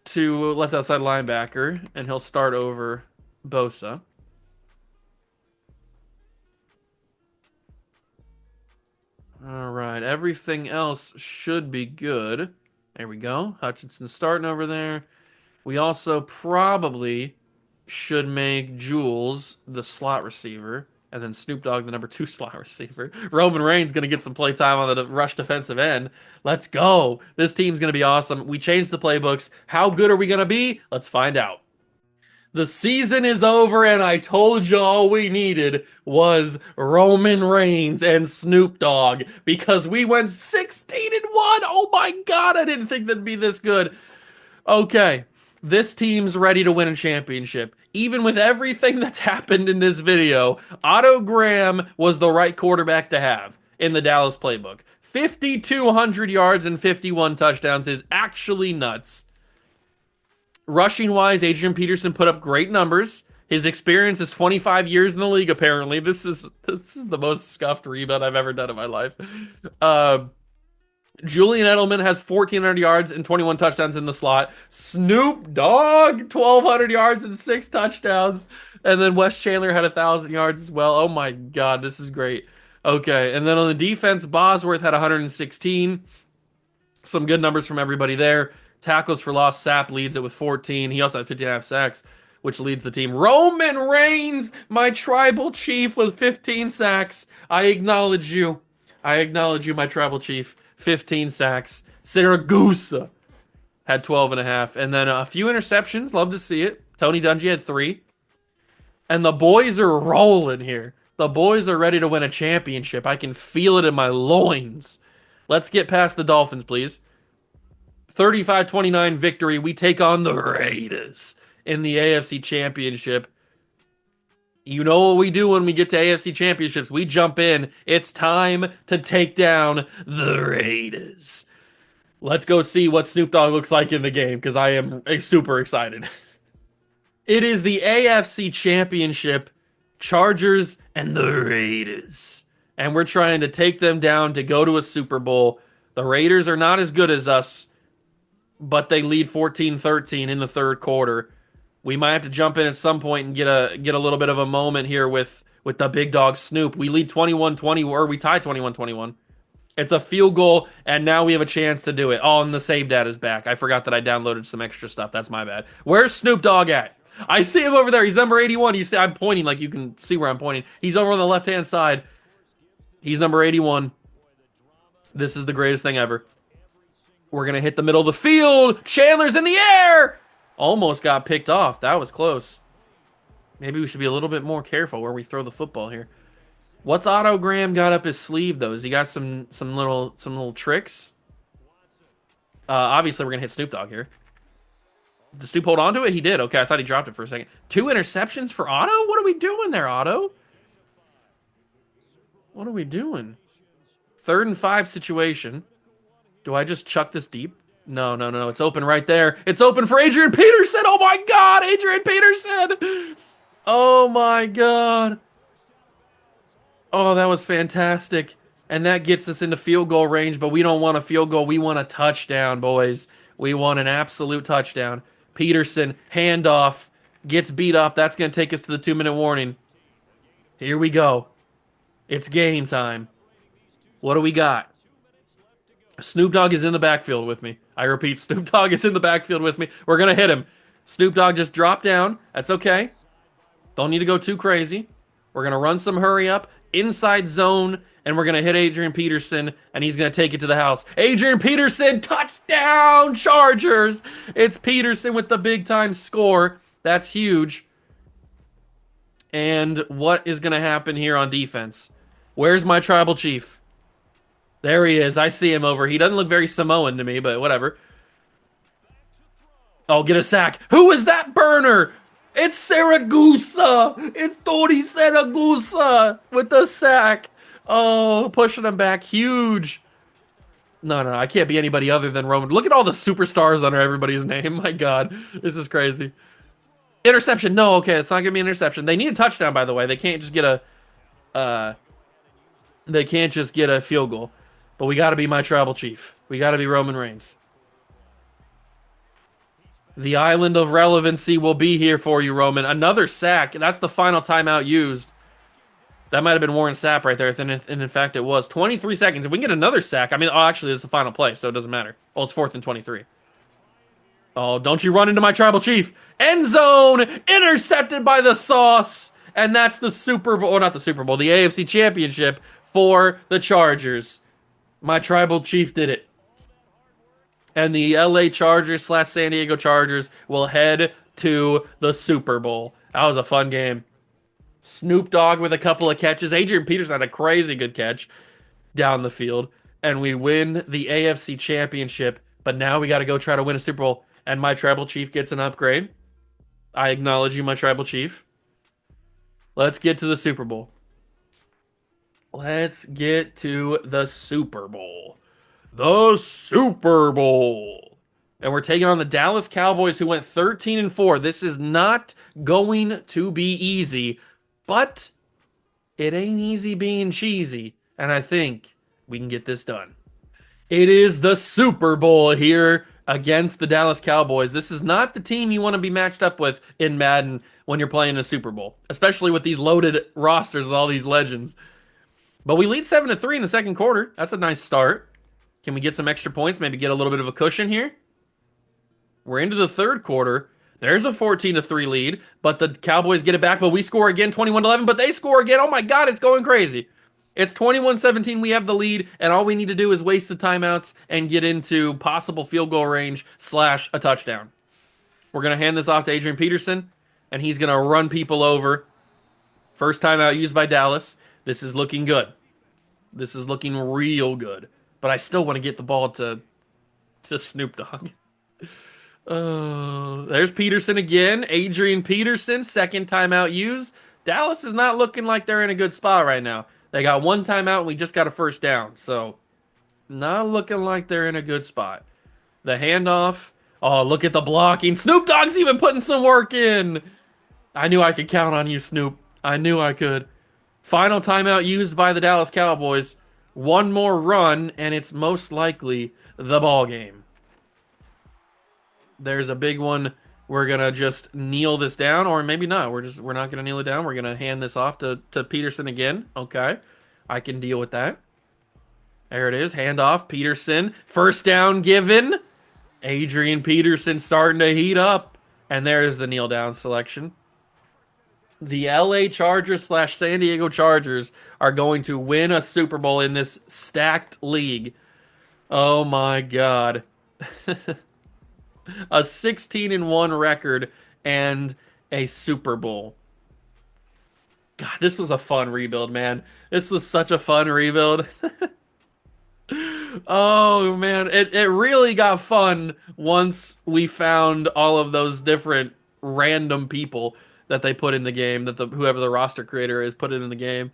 to left outside linebacker, and he'll start over Bosa. All right, everything else should be good. There we go. Hutchinson's starting over there. We also probably should make Jules the slot receiver, and then Snoop Dogg the number 2 slot receiver. Roman Reigns going to get some play time on the rush defensive end. Let's go. This team's going to be awesome. We changed the playbooks. How good are we going to be? Let's find out. The season is over, and I told you all we needed was Roman Reigns and Snoop Dogg because we went 16-1. Oh my God, I didn't think that'd be this good. Okay, this team's ready to win a championship. Even with everything that's happened in this video, Otto Graham was the right quarterback to have in the Dallas playbook. 5,200 yards and 51 touchdowns is actually nuts. Rushing wise, Adrian Peterson put up great numbers. His experience is 25 years in the league, apparently. This is the most scuffed rebound I've ever done in my life. Julian Edelman has 1,400 yards and 21 touchdowns in the slot. Snoop Dogg, 1,200 yards and 6 touchdowns. And then Wes Chandler had 1,000 yards as well. Oh my God, this is great. Okay, and then on the defense, Bosworth had 116. Some good numbers from everybody there. Tackles for loss, Sapp leads it with 14. He also had 15.5 sacks, which leads the team. Roman Reigns, my tribal chief, with 15 sacks. I acknowledge you. My tribal chief. 15 sacks. Siragusa had 12.5. And then a few interceptions. Love to see it. Tony Dungy had 3. And the boys are rolling here. The boys are ready to win a championship. I can feel it in my loins. Let's get past the Dolphins, please. 35-29 victory. We take on the Raiders in the AFC Championship. You know what we do when we get to AFC Championships. We jump in. It's time to take down the Raiders. Let's go see what Snoop Dogg looks like in the game because I am super excited. It is the AFC Championship, Chargers and the Raiders. And we're trying to take them down to go to a Super Bowl. The Raiders are not as good as us, but they lead 14-13 in the third quarter. We might have to jump in at some point and get a little bit of a moment here with the big dog Snoop. We lead 21-20, or we tie 21-21. It's a field goal, and now we have a chance to do it. Oh, and the save data is back. I forgot that I downloaded some extra stuff. That's my bad. Where's Snoop Dogg at? I see him over there. He's number 81. You see, I'm pointing like you can see where I'm pointing. He's over on the left-hand side. He's number 81. This is the greatest thing ever. We're going to hit the middle of the field. Chandler's in the air. Almost got picked off. That was close. Maybe we should be a little bit more careful where we throw the football here. What's Otto Graham got up his sleeve, though? Has he got some little tricks? Obviously, we're going to hit Snoop Dogg here. Did Snoop hold on to it? He did. Okay, I thought he dropped it for a second. 2 interceptions for Otto? What are we doing there, Otto? What are we doing? 3rd and 5 situation. Do I just chuck this deep? No. It's open right there. It's open for Adrian Peterson. Oh, my God. Adrian Peterson. Oh, my God. Oh, that was fantastic. And that gets us into field goal range, but we don't want a field goal. We want a touchdown, boys. We want an absolute touchdown. Peterson, handoff, gets beat up. That's going to take us to the 2-minute warning. Here we go. It's game time. What do we got? Snoop Dogg is in the backfield with me. I repeat, Snoop Dogg is in the backfield with me. We're going to hit him. Snoop Dogg just dropped down. That's okay. Don't need to go too crazy. We're going to run some hurry up, inside zone, and we're going to hit Adrian Peterson, and he's going to take it to the house. Adrian Peterson, touchdown, Chargers! It's Peterson with the big-time score. That's huge. And what is going to happen here on defense? Where's my tribal chief? There he is. I see him over. He doesn't look very Samoan to me, but whatever. Oh, get a sack. Who is that burner? It's Saragusa. It's Tori Saragusa with the sack. Oh, pushing him back. Huge. No. I can't be anybody other than Roman. Look at all the superstars under everybody's name. My God. This is crazy. Interception. No, okay. It's not going to be an interception. They need a touchdown, by the way. They can't just get a field goal. But we got to be my tribal chief. We got to be Roman Reigns. The island of relevancy will be here for you, Roman. Another sack. That's the final timeout used. That might have been Warren Sapp right there. And in fact, it was. 23 seconds. If we can get another sack. Actually, this is the final play, so it doesn't matter. Oh, it's 4th and 23. Oh, don't you run into my tribal chief. End zone. Intercepted by the Sauce. And that's the Super Bowl. Or not the Super Bowl. The AFC Championship for the Chargers. My tribal chief did it. And the LA Chargers / San Diego Chargers will head to the Super Bowl. That was a fun game. Snoop Dogg with a couple of catches. Adrian Peterson had a crazy good catch down the field. And we win the AFC Championship. But now we got to go try to win a Super Bowl. And my tribal chief gets an upgrade. I acknowledge you, my tribal chief. Let's get to the Super Bowl. Let's get to the Super Bowl. The Super Bowl. And we're taking on the Dallas Cowboys, who went 13-4. This is not going to be easy, but it ain't easy being cheesy. And I think we can get this done. It is the Super Bowl here against the Dallas Cowboys. This is not the team you want to be matched up with in Madden when you're playing a Super Bowl, especially with these loaded rosters with all these legends. But we lead 7-3 in the second quarter. That's a nice start. Can we get some extra points? Maybe get a little bit of a cushion here? We're into the third quarter. There's a 14-3 lead, but the Cowboys get it back, but we score again, 21-11, but they score again. Oh my God, it's going crazy. It's 21-17. We have the lead, and all we need to do is waste the timeouts and get into possible field goal range / a touchdown. We're going to hand this off to Adrian Peterson, and he's going to run people over. First timeout used by Dallas. This is looking good. This is looking real good. But I still want to get the ball to Snoop Dogg. There's Peterson again. Adrian Peterson, second timeout used. Dallas is not looking like they're in a good spot right now. They got one timeout and we just got a first down. So, not looking like they're in a good spot. The handoff. Oh, look at the blocking. Snoop Dogg's even putting some work in. I knew I could count on you, Snoop. I knew I could. Final timeout used by the Dallas Cowboys. One more run, and it's most likely the ball game. There's a big one. We're gonna just kneel this down, or maybe not. We're not gonna kneel it down. We're gonna hand this off to Peterson again. Okay, I can deal with that. There it is. Hand off. Peterson. First down given. Adrian Peterson starting to heat up. And there's the kneel down selection. The LA Chargers / San Diego Chargers are going to win a Super Bowl in this stacked league. Oh my God. A 16-1 record and a Super Bowl. God, this was a fun rebuild, man. This was such a fun rebuild. Oh man, it really got fun once we found all of those different random people that they put in the game, that whoever the roster creator is put it in the game.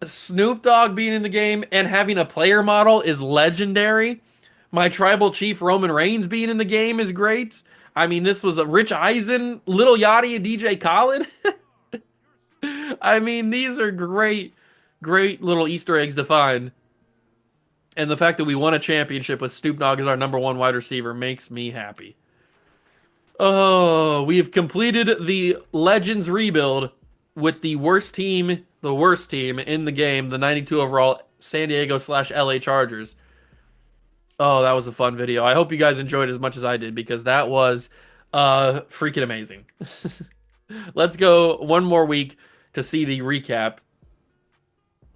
Snoop Dogg being in the game and having a player model is legendary. My tribal chief Roman Reigns being in the game is great. I mean, this was a Rich Eisen, Little Yachty, and DJ Khaled. I mean, these are great, great little Easter eggs to find. And the fact that we won a championship with Snoop Dogg as our #1 wide receiver makes me happy. Oh, we have completed the Legends rebuild with the worst team in the game, the 92 overall San Diego / LA Chargers. Oh, that was a fun video. I hope you guys enjoyed it as much as I did, because that was freaking amazing. Let's go one more week to see the recap.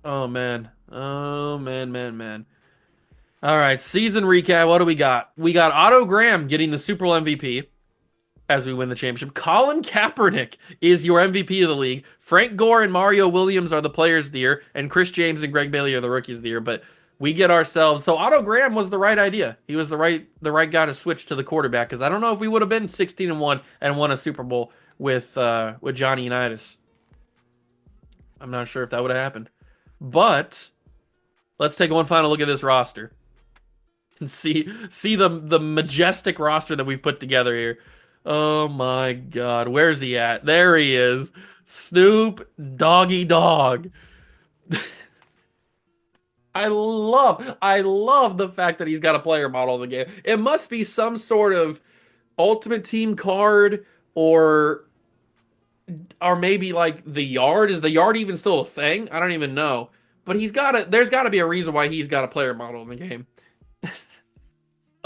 Oh, man. Oh, man. All right, season recap. What do we got? We got Otto Graham getting the Super Bowl MVP as we win the championship. Colin Kaepernick is your MVP of the league. Frank Gore and Mario Williams are the players of the year, and Chris James and Greg Bailey are the rookies of the year. But we get ourselves. So Otto Graham was the right idea. He was the right guy to switch to the quarterback, because I don't know if we would have been 16-1 and won a Super Bowl with Johnny Unitas. I'm not sure if that would have happened. But let's take one final look at this roster and see the majestic roster that we've put together here. Oh my God, where's he at? There he is, Snoop Doggy Dogg. I love the fact that he's got a player model in the game. It must be some sort of Ultimate Team card, or maybe like the Yard. Is the Yard even still a thing? I don't even know. But there's got to be a reason why he's got a player model in the game.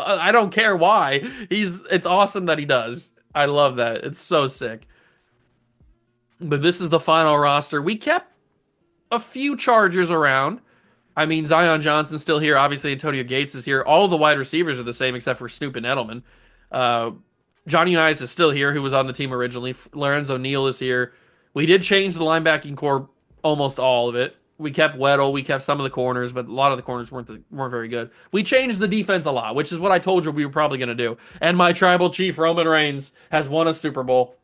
I don't care why. It's awesome that he does. I love that. It's so sick. But this is the final roster. We kept a few Chargers around. I mean, Zion Johnson's still here. Obviously, Antonio Gates is here. All the wide receivers are the same except for Snoop and Edelman. Johnny Unitas is still here, who was on the team originally. Lorenzo Neal is here. We did change the linebacking core, almost all of it. We kept Weddle, we kept some of the corners, but a lot of the corners weren't very good. We changed the defense a lot, which is what I told you we were probably going to do. And my tribal chief, Roman Reigns, has won a Super Bowl.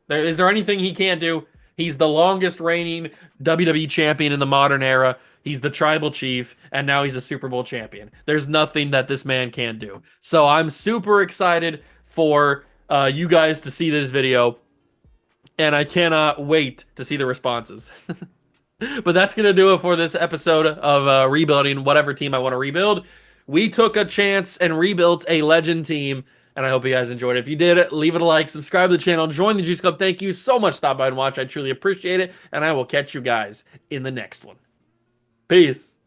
Is there anything he can't do? He's the longest reigning WWE champion in the modern era. He's the tribal chief, and now he's a Super Bowl champion. There's nothing that this man can't do. So I'm super excited for you guys to see this video, and I cannot wait to see the responses. But that's going to do it for this episode of rebuilding whatever team I want to rebuild. We took a chance and rebuilt a legend team, and I hope you guys enjoyed it. If you did, leave it a like, subscribe to the channel, join the Juice Club. Thank you so much for stopping by and watch. I truly appreciate it, and I will catch you guys in the next one. Peace.